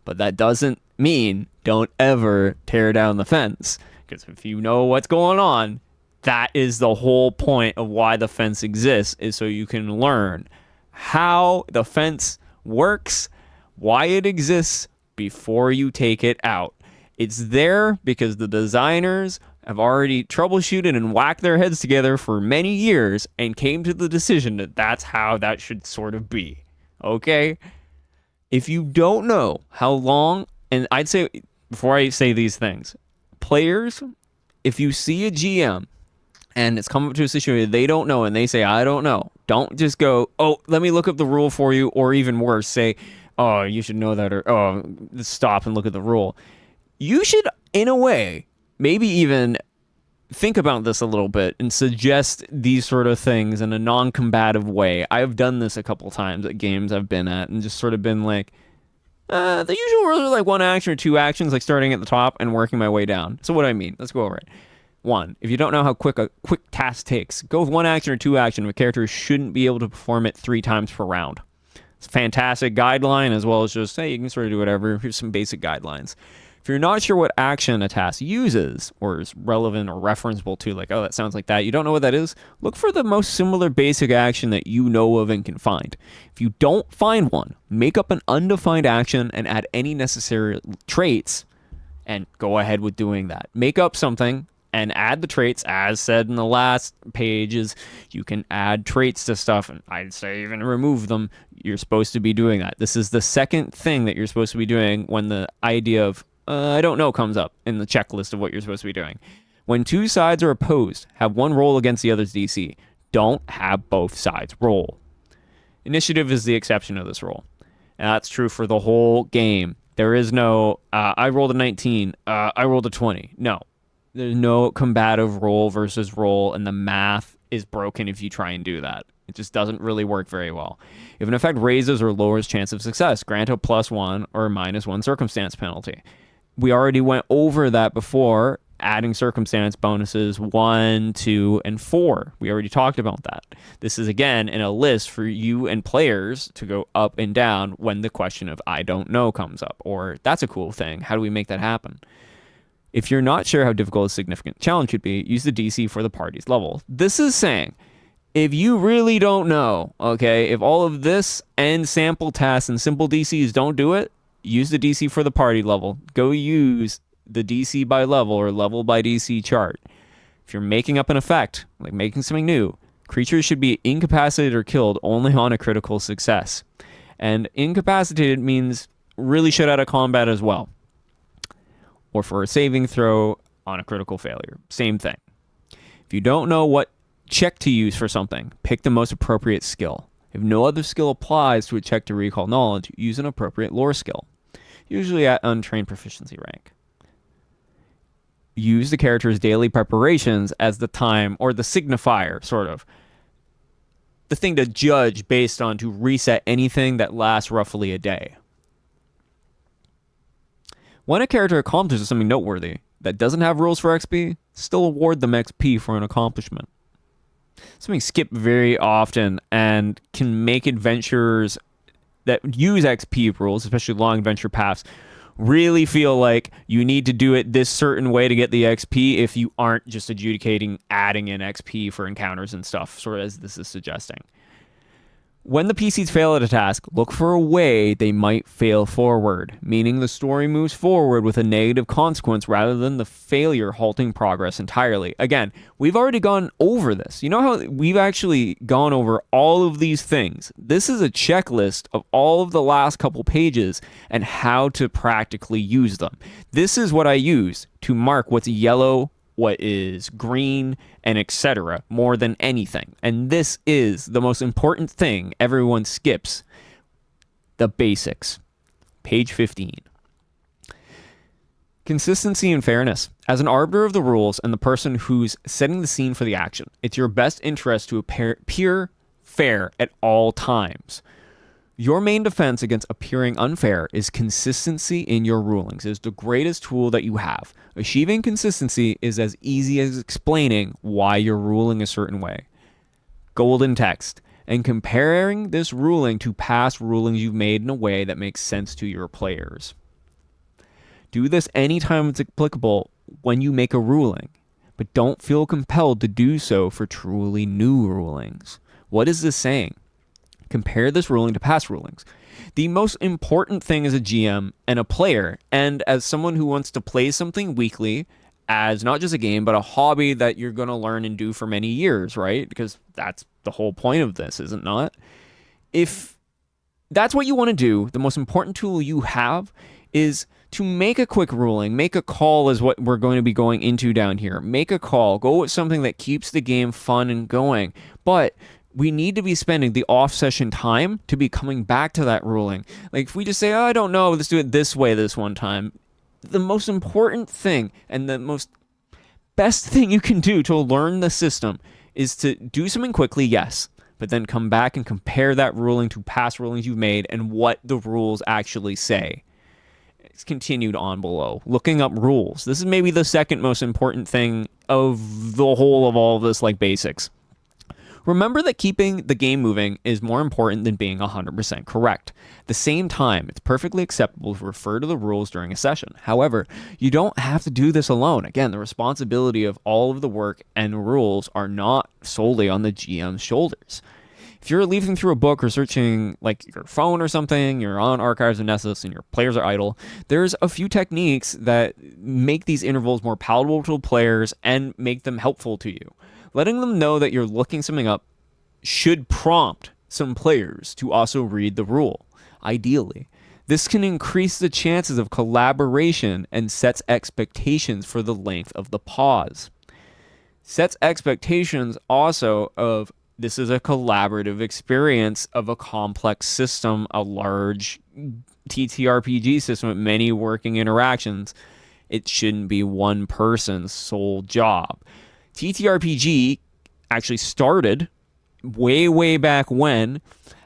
But that doesn't mean don't ever tear down the fence, because if you know what's going on, that is the whole point of why the fence exists, is so you can learn how the fence works, why it exists before you take it out. It's there because the designers have already troubleshooted and whacked their heads together for many years and came to the decision that that's how that should sort of be. Okay? If you don't know how long, and I'd say, before I say these things, players, if you see a GM and it's come up to a situation they don't know and they say, I don't know, don't just go, oh, let me look up the rule for you, or even worse, say, oh, you should know that, or oh, stop and look at the rule. You should, in a way, maybe even think about this a little bit and suggest these sort of things in a non-combative way. I've done this a couple times at games I've been at and just sort of been like, the usual rules are like 1 action or 2 actions, like starting at the top and working my way down. So what do I mean? Let's go over it. 1, if you don't know how quick a quick task takes, go with 1 action or 2 action. A character shouldn't be able to perform it 3 times per round. It's a fantastic guideline, as well as just, hey, you can sort of do whatever. Here's some basic guidelines. If you're not sure what action a task uses, or is relevant or referenceable to, like, oh, that sounds like that, you don't know what that is, look for the most similar basic action that you know of and can find. If you don't find one, make up an undefined action and add any necessary traits, and go ahead with doing that. Make up something and add the traits, as said in the last pages. You can add traits to stuff, and I'd say even remove them. You're supposed to be doing that. This is the second thing that you're supposed to be doing when the idea of, I don't know, comes up in the checklist of what you're supposed to be doing. When 2 sides are opposed, have one roll against the other's DC. Don't have both sides roll. Initiative is the exception of this rule. And that's true for the whole game. There is no, I rolled a 19, I rolled a 20. No. There's no combative roll versus roll, and the math is broken if you try and do that. It just doesn't really work very well. If an effect raises or lowers chance of success, grant a +1 or -1 circumstance penalty. We already went over that before, adding circumstance bonuses 1, 2, and 4. We already talked about that. This is, again, in a list for you and players to go up and down when the question of I don't know comes up, or that's a cool thing. How do we make that happen? If you're not sure how difficult a significant challenge should be, use the DC for the party's level. This is saying, if you really don't know, okay, if all of this and sample tasks and simple DCs don't do it, use the DC for the party level. Go use the DC by level or level by DC chart. If you're making up an effect, like making something new, creatures should be incapacitated or killed only on a critical success. And incapacitated means really shut out of combat as well. Or for a saving throw on a critical failure. Same thing. If you don't know what check to use for something, pick the most appropriate skill. If no other skill applies to a check to recall knowledge, use an appropriate lore skill, usually at untrained proficiency rank. Use the character's daily preparations as the time, or the signifier, sort of. The thing to judge based on to reset anything that lasts roughly a day. When a character accomplishes something noteworthy that doesn't have rules for XP, still award them XP for an accomplishment. Something skipped very often and can make adventurers that use XP rules, especially long adventure paths, really feel like you need to do it this certain way to get the XP if you aren't just adjudicating, adding in XP for encounters and stuff, sort of as this is suggesting. When the PCs fail at a task, look for a way they might fail forward, meaning the story moves forward with a negative consequence rather than the failure halting progress entirely. Again, we've already gone over this. You know how we've actually gone over all of these things? This is a checklist of all of the last couple pages and how to practically use them. This is what I use to mark what's yellow, what is green, and etc. more than anything. And this is the most important thing everyone skips. The basics. Page 15. Consistency and fairness. As an arbiter of the rules and the person who's setting the scene for the action, it's your best interest to appear fair at all times. Your main defense against appearing unfair is consistency in your rulings. It is the greatest tool that you have. Achieving consistency is as easy as explaining why you're ruling a certain way. Golden text. And comparing this ruling to past rulings you've made in a way that makes sense to your players. Do this anytime it's applicable when you make a ruling, but don't feel compelled to do so for truly new rulings. What is this saying? Compare this ruling to past rulings. The most important thing as a GM and a player, and as someone who wants to play something weekly, as not just a game, but a hobby that you're going to learn and do for many years, right? Because that's the whole point of this, is it not? If that's what you want to do, the most important tool you have is to make a quick ruling. Make a call is what we're going to be going into down here. Make a call. Go with something that keeps the game fun and going. But we need to be spending the off-session time to be coming back to that ruling. Like, if we just say, oh, I don't know, let's do it this way this one time. The most important thing and the most best thing you can do to learn the system is to do something quickly, yes, but then come back and compare that ruling to past rulings you've made and what the rules actually say. It's continued on below. Looking up rules. This is maybe the second most important thing of the whole of all of this, like basics. Remember that keeping the game moving is more important than being 100% correct. At the same time, it's perfectly acceptable to refer to the rules during a session. However, you don't have to do this alone. Again, the responsibility of all of the work and rules are not solely on the GM's shoulders. If you're leafing through a book or searching like your phone or something, you're on Archives of Nessus and your players are idle, there's a few techniques that make these intervals more palatable to players and make them helpful to you. Letting them know that you're looking something up should prompt some players to also read the rule, ideally. This can increase the chances of collaboration and sets expectations for the length of the pause. Sets expectations also of this is a collaborative experience of a complex system, a large TTRPG system with many working interactions. It shouldn't be one person's sole job. TTRPG actually started way back when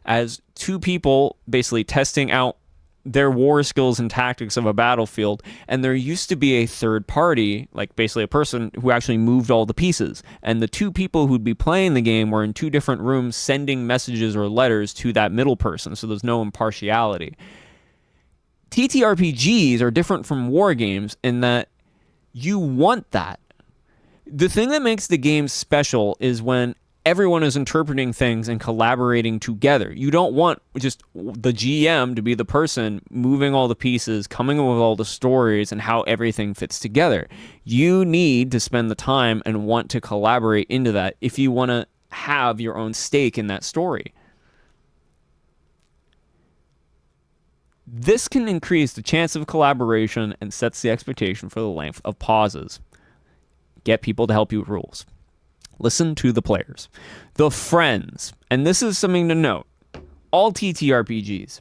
as two people basically testing out their war skills and tactics of a battlefield, and there used to be a third party, like basically a person who actually moved all the pieces, and the two people who'd be playing the game were in two different rooms sending messages or letters to that middle person, so there's no impartiality. TTRPGs are different from war games in that you want that. The thing that makes the game special is when everyone is interpreting things and collaborating together. You don't want just the GM to be the person moving all the pieces, coming up with all the stories and how everything fits together. You need to spend the time and want to collaborate into that if you want to have your own stake in that story. This can increase the chance of collaboration and sets the expectation for the length of pauses. Get people to help you with rules. Listen to the players. The friends, and this is something to note, all TTRPGs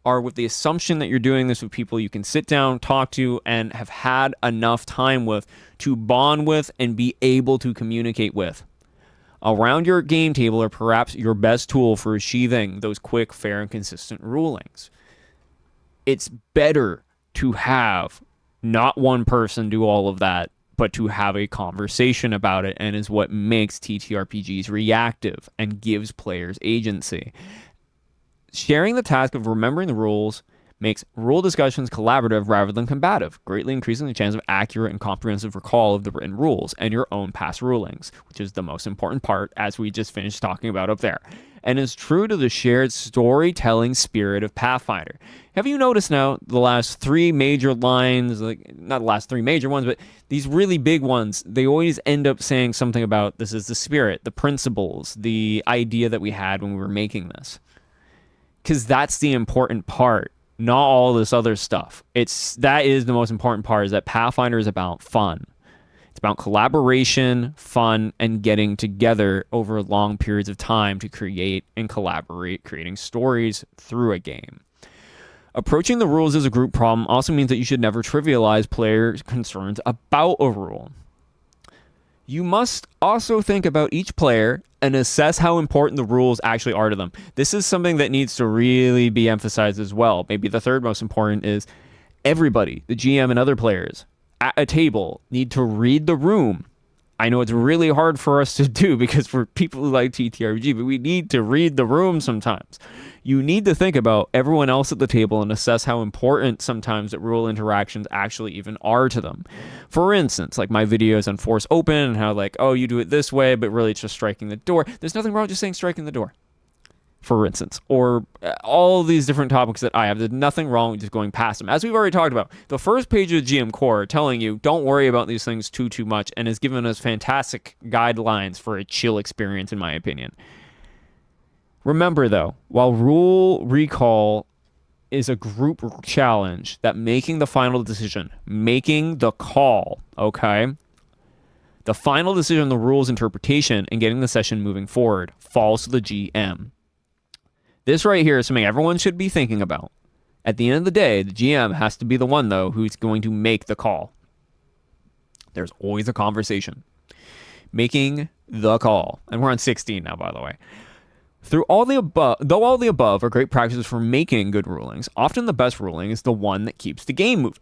are with the assumption that you're doing this with people you can sit down, talk to, and have had enough time with to bond with and be able to communicate with. Around your game table are perhaps your best tool for achieving those quick, fair, and consistent rulings. It's better to have not one person do all of that, but to have a conversation about it, and is what makes TTRPGs reactive and gives players agency. Sharing the task of remembering the rules makes rule discussions collaborative rather than combative, greatly increasing the chance of accurate and comprehensive recall of the written rules and your own past rulings, which is the most important part, as we just finished talking about up there, and is true to the shared storytelling spirit of Pathfinder. Have you noticed now the last three major lines, like not the last three major ones, but these really big ones, they always end up saying something about this is the spirit, the principles, the idea that we had when we were making this. Because that's the important part, not all this other stuff. That is the most important part, is that Pathfinder is about fun. It's about collaboration, fun, and getting together over long periods of time to create and collaborate, creating stories through a game. Approaching the rules as a group problem also means that you should never trivialize player concerns about a rule. You must also think about each player and assess how important the rules actually are to them. This is something that needs to really be emphasized as well. Maybe the third most important is everybody, the GM and other players at a table, need to read the room. I know it's really hard for us to do because for people who like TTRPG, but we need to read the room sometimes. You need to think about everyone else at the table and assess how important sometimes that rule interactions actually even are to them. For instance, like my videos on Force Open and how like, oh, you do it this way, but really it's just striking the door. There's nothing wrong with just saying striking the door, for instance, or all these different topics that I have. There's nothing wrong with just going past them. As we've already talked about, the first page of GM Core telling you don't worry about these things too much and has given us fantastic guidelines for a chill experience, in my opinion. Remember, though, while rule recall is a group challenge, that making the final decision, making the call, okay, the final decision on the rules interpretation and getting the session moving forward falls to the GM. This right here is something everyone should be thinking about. At the end of the day, the GM has to be the one, though, who's going to make the call. There's always a conversation. Making the call. And we're on 16 now, by the way. Though all the above are great practices for making good rulings, often the best ruling is the one that keeps the game moving.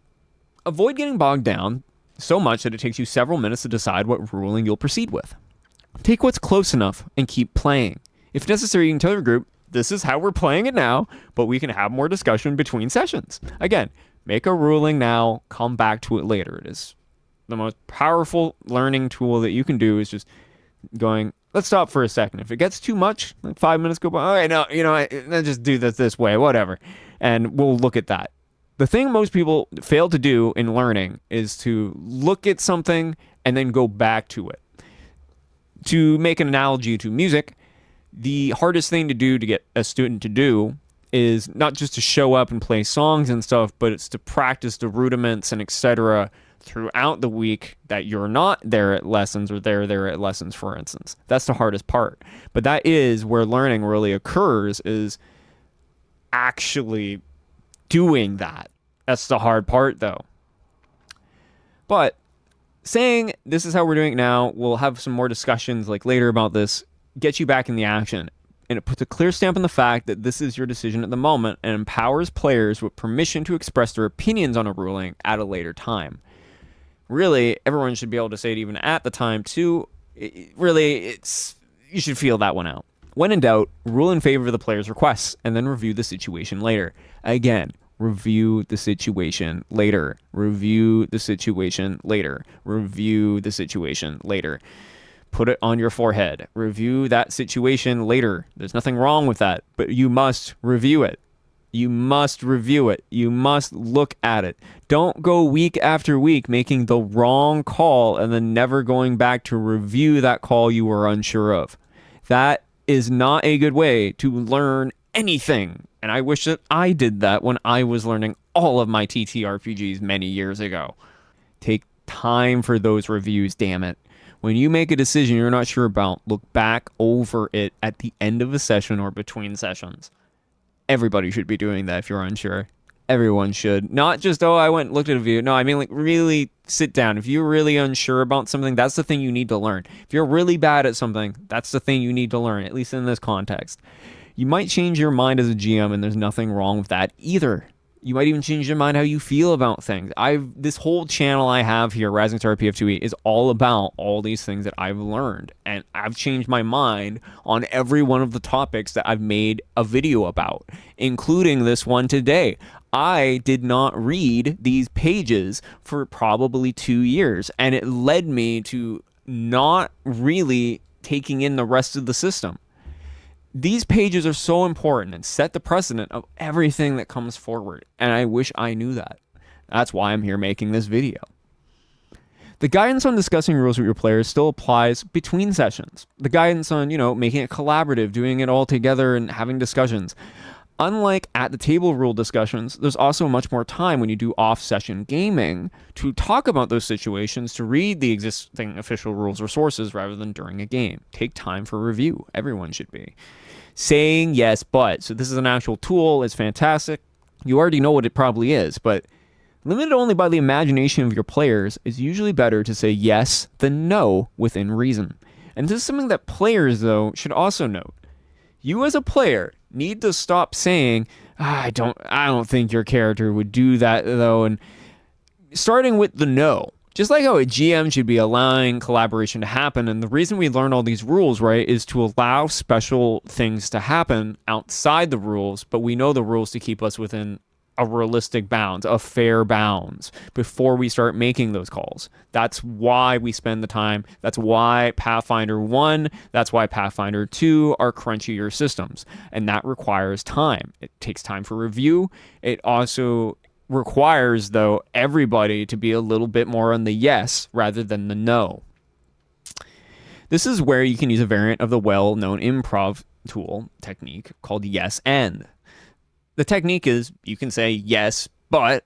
Avoid getting bogged down so much that it takes you several minutes to decide what ruling you'll proceed with. Take what's close enough and keep playing. If necessary, you can tell your group, this is how we're playing it now, but we can have more discussion between sessions. Again, make a ruling now, come back to it later. It is the most powerful learning tool that you can do, is just going, let's stop for a second. If it gets too much, like 5 minutes go by, all right, no, let's just do this way, whatever. And we'll look at that. The thing most people fail to do in learning is to look at something and then go back to it. To make an analogy to music, the hardest thing to do to get a student to do is not just to show up and play songs and stuff, but it's to practice the rudiments and etc. throughout the week that you're not there at lessons, or they're there at lessons, for instance. That's the hardest part. But that is where learning really occurs, is actually doing that. That's the hard part, though. But saying this is how we're doing it now, we'll have some more discussions like later about this, gets you back in the action. And it puts a clear stamp on the fact that this is your decision at the moment and empowers players with permission to express their opinions on a ruling at a later time. Really, everyone should be able to say it even at the time, too. You should feel that one out. When in doubt, rule in favor of the player's requests and then review the situation later. Again, review the situation later. Review the situation later. Review the situation later. Put it on your forehead. Review that situation later. There's nothing wrong with that, but you must review it. You must review it. You must look at it. Don't go week after week making the wrong call and then never going back to review that call you were unsure of. That is not a good way to learn anything. And I wish that I did that when I was learning all of my TTRPGs many years ago. Take time for those reviews, damn it. When you make a decision you're not sure about, look back over it at the end of a session or between sessions. Everybody should be doing that if you're unsure. Everyone should. Not just, oh, I went and looked at a video. No, I mean, like, really sit down. If you're really unsure about something, that's the thing you need to learn. If you're really bad at something, that's the thing you need to learn, at least in this context. You might change your mind as a GM, and there's nothing wrong with that either. You might even change your mind how you feel about things. This whole channel I have here, Rising Star PF2e, is all about all these things that I've learned. And I've changed my mind on every one of the topics that I've made a video about, including this one today. I did not read these pages for probably 2 years, and it led me to not really taking in the rest of the system. These pages are so important and set the precedent of everything that comes forward, and I wish I knew that. That's why I'm here making this video. The guidance on discussing rules with your players still applies between sessions. The guidance on, making it collaborative, doing it all together and having discussions. Unlike at the table rule discussions, there's also much more time when you do off-session gaming to talk about those situations, to read the existing official rules or sources rather than during a game. Take time for review. Everyone should be. Saying yes, but. So this is an actual tool. It's fantastic. You already know what it probably is, but limited only by the imagination of your players, it's usually better to say yes than no within reason. And this is something that players, though, should also note. You as a player need to stop saying, I don't think your character would do that, though, and starting with the no. Just like how a GM should be allowing collaboration to happen, and the reason we learn all these rules, right, is to allow special things to happen outside the rules, but we know the rules to keep us within a realistic bounds, a fair bounds, before we start making those calls. That's why we spend the time. That's why Pathfinder 1, that's why Pathfinder 2 are crunchier systems. And that requires time. It takes time for review. It also requires, though, everybody to be a little bit more on the yes rather than the no. This is where you can use a variant of the well-known improv tool technique called yes and. The technique is you can say yes, but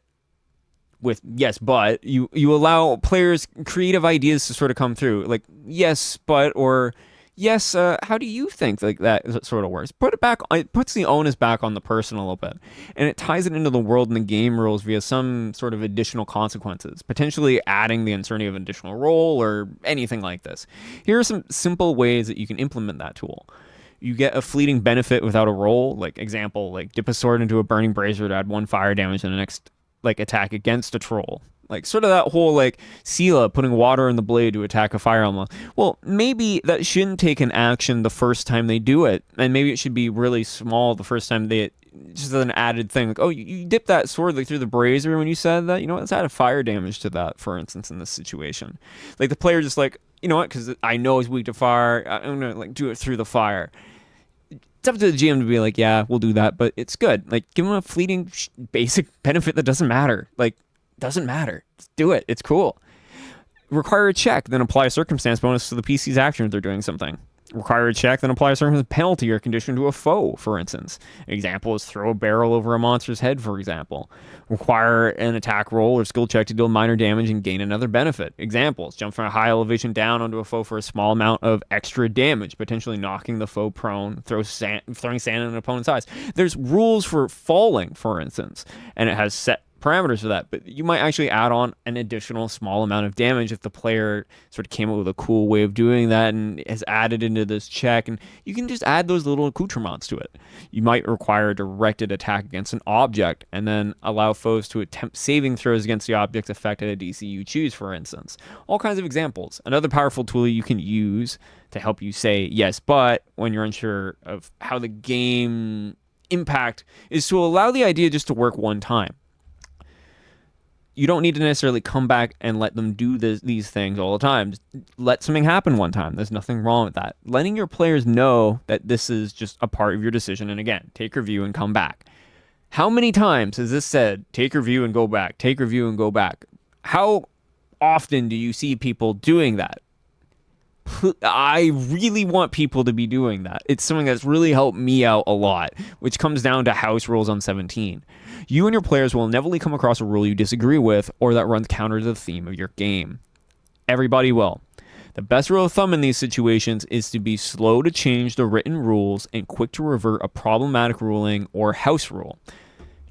with yes, but you allow players creative ideas to sort of come through, like yes, but, or yes, how do you think like that sort of works? Put it back. It puts the onus back on the person a little bit, and it ties it into the world and the game rules via some sort of additional consequences, potentially adding the uncertainty of an additional roll or anything like this. Here are some simple ways that you can implement that tool. You get a fleeting benefit without a roll. Like example, like dip a sword into a burning brazier to add 1 fire damage in the next attack against a troll. Like sort of that whole Sela putting water in the blade to attack a fire emblem. Well, maybe that shouldn't take an action the first time they do it, and maybe it should be really small the first time they just an added thing. Like, oh, you dip that sword through the brazier when you said that. Let's add a fire damage to that, for instance, in this situation. Like the player just you know what? Because I know he's weak to fire. I'm gonna do it through the fire. It's up to the GM to be like, yeah, we'll do that, but it's good. Give them a fleeting basic benefit that doesn't matter. Doesn't matter. Just do it. It's cool. Require a check, then apply a circumstance bonus to the PC's action if they're doing something. Require a check, then apply a circumstance penalty or condition to a foe, for instance. An example is throw a barrel over a monster's head, for example. Require an attack roll or skill check to deal minor damage and gain another benefit. Examples, jump from a high elevation down onto a foe for a small amount of extra damage, potentially knocking the foe prone, throwing sand in an opponent's eyes. There's rules for falling, for instance, and it has set parameters for that, but you might actually add on an additional small amount of damage if the player sort of came up with a cool way of doing that and has added into this check, and you can just add those little accoutrements to it. You might require a directed attack against an object and then allow foes to attempt saving throws against the object's effect at a DC you choose, for instance. All kinds of examples. Another powerful tool you can use to help you say yes but when you're unsure of how the game impact is to allow the idea just to work one time. You don't need to necessarily come back and let them do these things all the time. Just let something happen one time. There's nothing wrong with that. Letting your players know that this is just a part of your decision, and again, take review and come back. How many times has this said, take review and go back, take review and go back? How often do you see people doing that? I really want people to be doing that. It's something that's really helped me out a lot, which comes down to house rules on 17. You and your players will inevitably come across a rule you disagree with or that runs counter to the theme of your game. Everybody will. The best rule of thumb in these situations is to be slow to change the written rules and quick to revert a problematic ruling or house rule.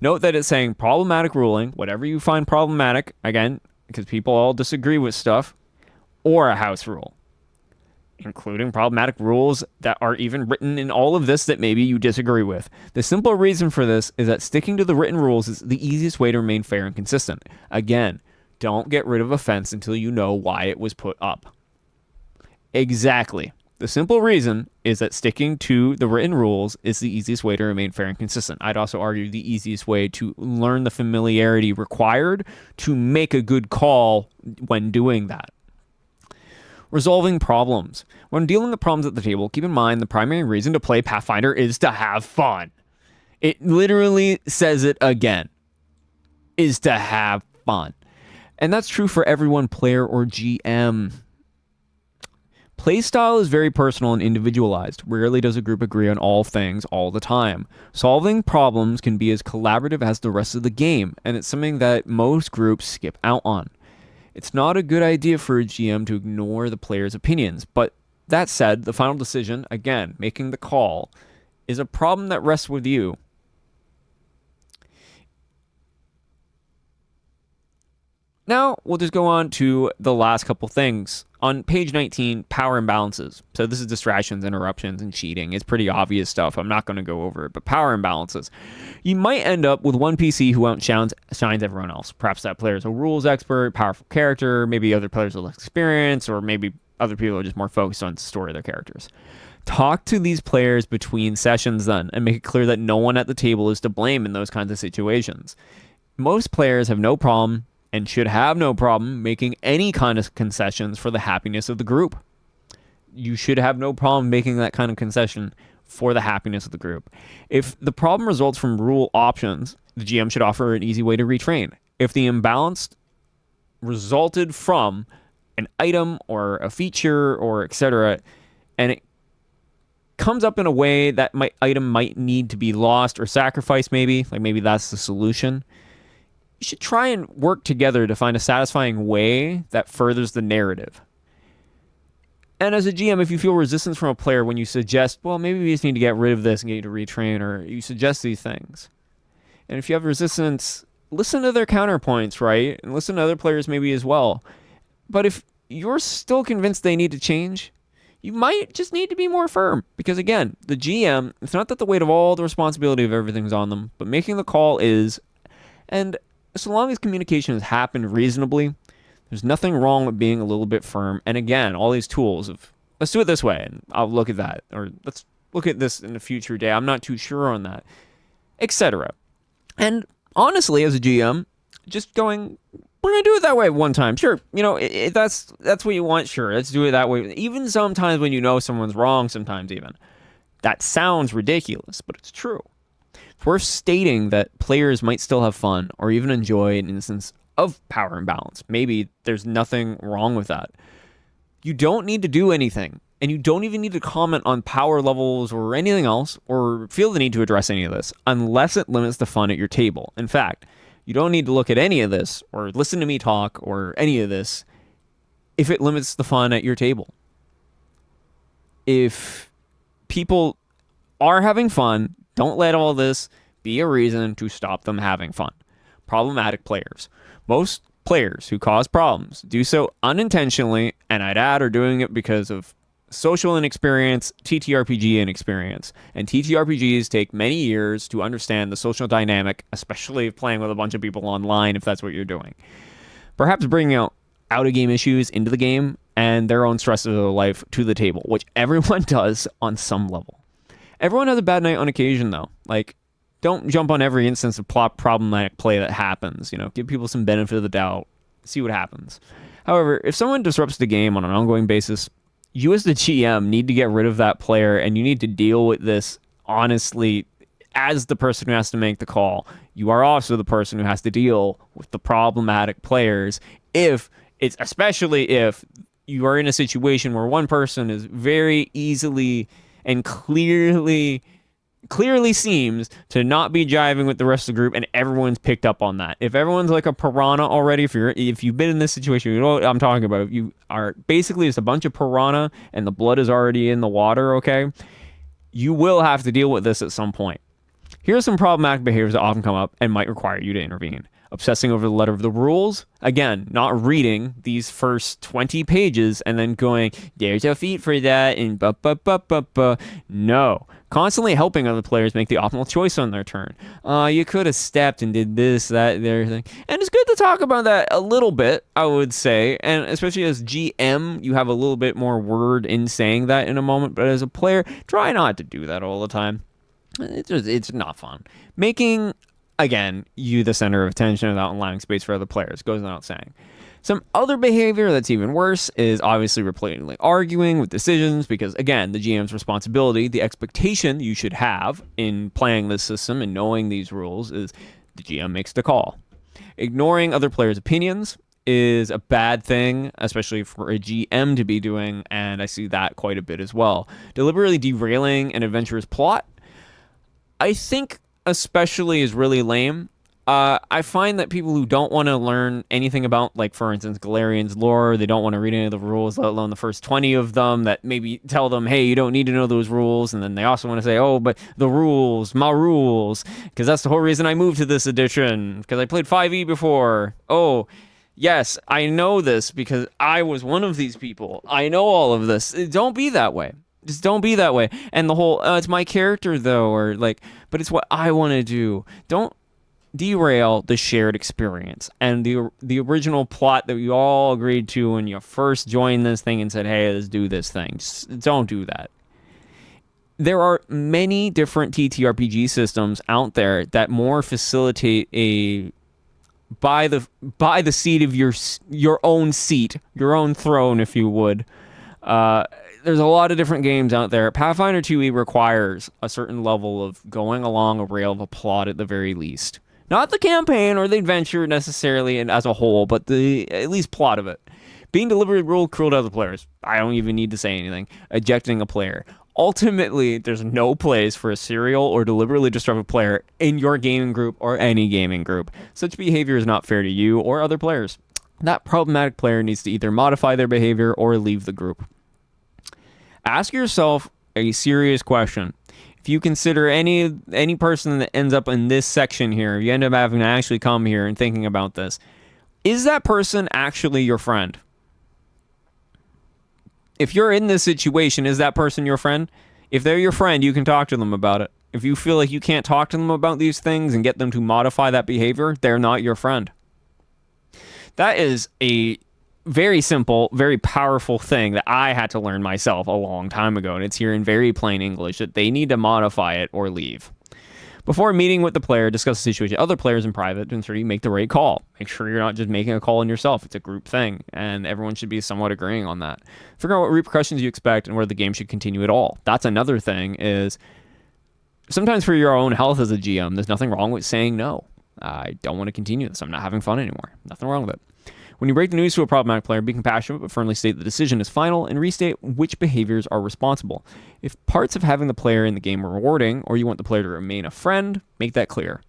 Note that it's saying problematic ruling, whatever you find problematic, again, because people all disagree with stuff, or a house rule, including problematic rules that are even written in all of this that maybe you disagree with. The simple reason for this is that sticking to the written rules is the easiest way to remain fair and consistent. Again, don't get rid of a fence until you know why it was put up. Exactly. The simple reason is that sticking to the written rules is the easiest way to remain fair and consistent. I'd also argue the easiest way to learn the familiarity required to make a good call when doing that. Resolving problems. When dealing with problems at the table, keep in mind the primary reason to play Pathfinder is to have fun. It literally says it again, is to have fun. And that's true for everyone, player or GM. Playstyle is very personal and individualized. Rarely does a group agree on all things all the time. Solving problems can be as collaborative as the rest of the game, and it's something that most groups skip out on. It's not a good idea for a GM to ignore the players' opinions, but that said, the final decision, again, making the call, is a problem that rests with you. Now, we'll just go on to the last couple things. On page 19, power imbalances. So this is distractions, interruptions, and cheating. It's pretty obvious stuff. I'm not going to go over it, but power imbalances. You might end up with one PC who outshines everyone else. Perhaps that player is a rules expert, powerful character, maybe other players with less experience, or maybe other people are just more focused on the story of their characters. Talk to these players between sessions then, and make it clear that no one at the table is to blame in those kinds of situations. Most players have no problem and should have no problem making any kind of concessions for the happiness of the group. You should have no problem making that kind of concession for the happiness of the group. If the problem results from rule options, the GM should offer an easy way to retrain. If the imbalance resulted from an item or a feature or etc., and it comes up in a way that item might need to be lost or sacrificed, maybe that's the solution, you should try and work together to find a satisfying way that furthers the narrative. And as a GM, if you feel resistance from a player when you suggest, well, maybe we just need to get rid of this and get you to retrain, or you suggest these things. And if you have resistance, listen to their counterpoints, right? And listen to other players maybe as well. But if you're still convinced they need to change, you might just need to be more firm. Because again, the GM, it's not that the weight of all the responsibility of everything's on them, but making the call is. And so long as communication has happened reasonably, there's nothing wrong with being a little bit firm. And again, all these tools of, let's do it this way, and I'll look at that. Or let's look at this in a future day. I'm not too sure on that, etc. And honestly, as a GM, just going, we're going to do it that way one time. Sure, that's what you want. Sure, let's do it that way. Even sometimes when you know someone's wrong, sometimes even. That sounds ridiculous, but it's true. It's worth stating that players might still have fun or even enjoy an instance of power imbalance. Maybe there's nothing wrong with that. You don't need to do anything, and you don't even need to comment on power levels or anything else, or feel the need to address any of this, unless it limits the fun at your table. In fact, you don't need to look at any of this, or listen to me talk, or any of this, if it limits the fun at your table. If people are having fun, don't let all this be a reason to stop them having fun. Problematic players. Most players who cause problems do so unintentionally, and I'd add are doing it because of social inexperience, TTRPG inexperience. And TTRPGs take many years to understand the social dynamic, especially playing with a bunch of people online if that's what you're doing. Perhaps bringing out-of-game issues into the game and their own stresses of life to the table, which everyone does on some level. Everyone has a bad night on occasion, though. Don't jump on every instance of problematic play that happens. Give people some benefit of the doubt. See what happens. However, if someone disrupts the game on an ongoing basis, you as the GM need to get rid of that player, and you need to deal with this honestly as the person who has to make the call. You are also the person who has to deal with the problematic players, especially if you are in a situation where one person is very easily and clearly seems to not be jiving with the rest of the group, and everyone's picked up on that. If everyone's like a piranha already, if you've been in this situation, you know what I'm talking about. If you are basically just a bunch of piranha and the blood is already in the water, okay, you will have to deal with this at some point. Here are some problematic behaviors that often come up and might require you to intervene. Obsessing over the letter of the rules. Again, not reading these first 20 pages and then going, there's a feat for that, and ba. No. Constantly helping other players make the optimal choice on their turn. You could have stepped and did this, that, there, thing. And it's good to talk about that a little bit, I would say. And especially as GM, you have a little bit more word in saying that in a moment. But as a player, try not to do that all the time. It's not fun. Making, again, you the center of attention without allowing space for other players. Goes without saying. Some other behavior that's even worse is obviously repeatedly arguing with decisions because, again, the GM's responsibility, the expectation you should have in playing this system and knowing these rules is the GM makes the call. Ignoring other players' opinions is a bad thing, especially for a GM to be doing, and I see that quite a bit as well. Deliberately derailing an adventurer's plot, I think especially is really lame. I find that people who don't want to learn anything about, like, for instance, Galarian's lore, they don't want to read any of the rules, let alone the first 20 of them, that maybe tell them, hey, you don't need to know those rules, and then they also want to say, oh, but the rules, my rules, because that's the whole reason I moved to this edition, because I played 5e before. Oh, yes, I know this because I was one of these people. I know all of this. Don't be that way. Just don't be that way. And the whole, it's my character, though, or, like, but it's what I want to do. Don't derail the shared experience and the original plot that you all agreed to when you first joined this thing and said, hey, let's do this thing. Just don't do that. There are many different TTRPG systems out there that more facilitate a by the seat of your own seat, your own throne, if you would. There's a lot of different games out there. Pathfinder 2e requires a certain level of going along a rail of a plot at the very least. Not the campaign or the adventure necessarily and as a whole, but the at least plot of it. Being deliberately cruel to other players. I don't even need to say anything. Ejecting a player. Ultimately, there's no place for a serial or deliberately disruptive player in your gaming group or any gaming group. Such behavior is not fair to you or other players. That problematic player needs to either modify their behavior or leave the group. Ask yourself a serious question. If you consider any person that ends up in this section here, you end up having to actually come here and thinking about this. Is that person actually your friend? If you're in this situation, is that person your friend? If they're your friend, you can talk to them about it. If you feel like you can't talk to them about these things and get them to modify that behavior, they're not your friend. That is a very simple, very powerful thing that I had to learn myself a long time ago, and it's here in very plain English that they need to modify it or leave. Before meeting with the player, discuss the situation with other players in private to ensure you make the right call. Make sure you're not just making a call on yourself. It's a group thing, and everyone should be somewhat agreeing on that. Figure out what repercussions you expect and whether the game should continue at all. That's another thing is sometimes for your own health as a GM, there's nothing wrong with saying no. I don't want to continue this. I'm not having fun anymore. Nothing wrong with it. When you break the news to a problematic player, be compassionate but firmly state the decision is final and restate which behaviors are responsible. If parts of having the player in the game are rewarding or you want the player to remain a friend, make that clear.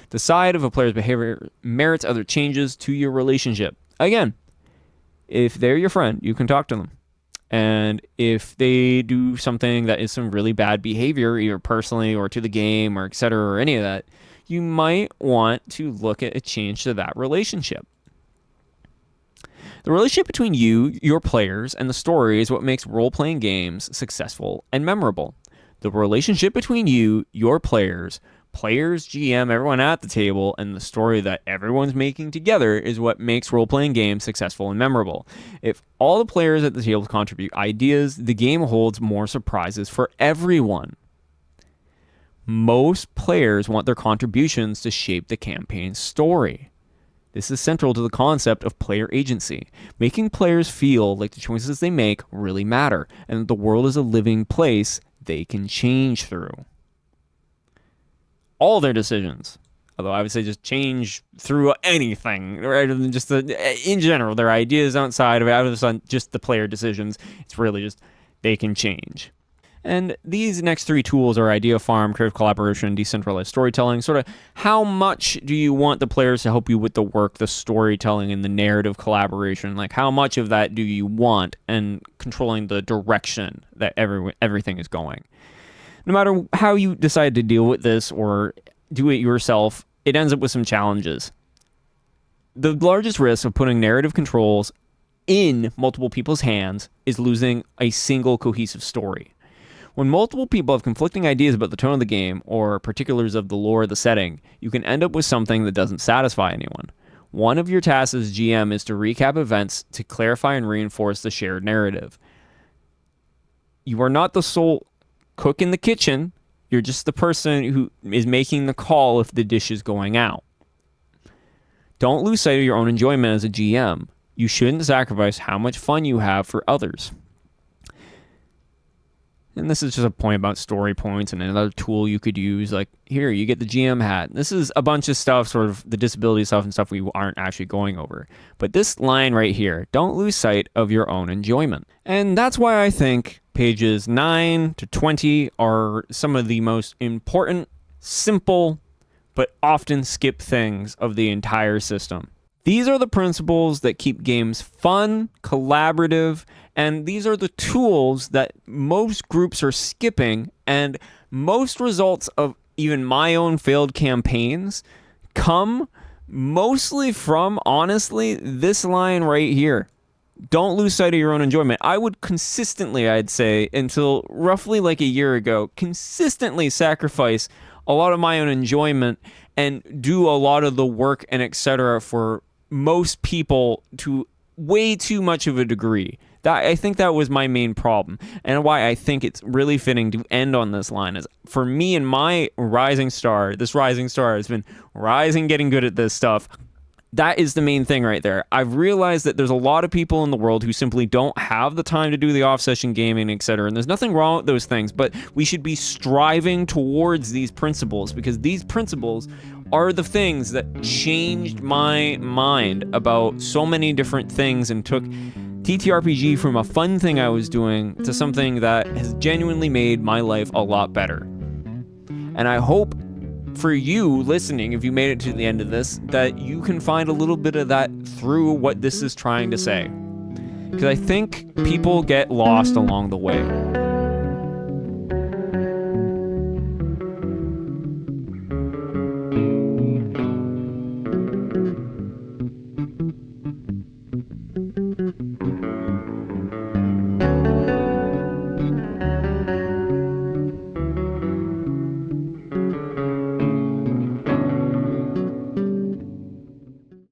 Decide if a player's behavior merits other changes to your relationship. Again, if they're your friend, you can talk to them. And if they do something that is some really bad behavior, either personally or to the game or etc. or any of that, you might want to look at a change to that relationship. The relationship between you, your players, and the story is what makes role-playing games successful and memorable. The relationship between you, your players, GM, everyone at the table, and the story that everyone's making together is what makes role-playing games successful and memorable. If all the players at the table contribute ideas, the game holds more surprises for everyone. Most players want their contributions to shape the campaign's story. This is central to the concept of player agency, making players feel like the choices they make really matter, and that the world is a living place they can change through. All their decisions, although I would say just change through anything, rather than just in general, their ideas outside of it, out of just the player decisions, it's really just they can change. And these next three tools are idea farm, creative collaboration, and decentralized storytelling. Sort of how much do you want the players to help you with the work, the storytelling, and the narrative collaboration? Like how much of that do you want and controlling the direction that everything is going? No matter how you decide to deal with this or do it yourself, it ends up with some challenges. The largest risk of putting narrative controls in multiple people's hands is losing a single cohesive story. When multiple people have conflicting ideas about the tone of the game or particulars of the lore of the setting, you can end up with something that doesn't satisfy anyone. One of your tasks as GM is to recap events to clarify and reinforce the shared narrative. You are not the sole cook in the kitchen. You're just the person who is making the call if the dish is going out. Don't lose sight of your own enjoyment as a GM. You shouldn't sacrifice how much fun you have for others. And this is just a point about story points and another tool you could use. Like, here, you get the GM hat. This is a bunch of stuff, sort of the disability stuff and stuff we aren't actually going over. But this line right here, don't lose sight of your own enjoyment. And that's why I think pages 9 to 20 are some of the most important, simple, but often skip things of the entire system. These are the principles that keep games fun, collaborative, and these are the tools that most groups are skipping, and most results of even my own failed campaigns come mostly from, honestly, this line right here. Don't lose sight of your own enjoyment. I would consistently, I'd say, until roughly like a year ago, consistently sacrifice a lot of my own enjoyment and do a lot of the work and etc. for most people to way too much of a degree. I think that was my main problem, and why I think it's really fitting to end on this line is, for me and my rising star, this rising star has been rising, getting good at this stuff. That is the main thing right there. I've realized that there's a lot of people in the world who simply don't have the time to do the off-session gaming, etc. And there's nothing wrong with those things, but we should be striving towards these principles, because these principles are the things that changed my mind about so many different things and took TTRPG from a fun thing I was doing to something that has genuinely made my life a lot better. And I hope for you listening, if you made it to the end of this, that you can find a little bit of that through what this is trying to say. Because I think people get lost along the way.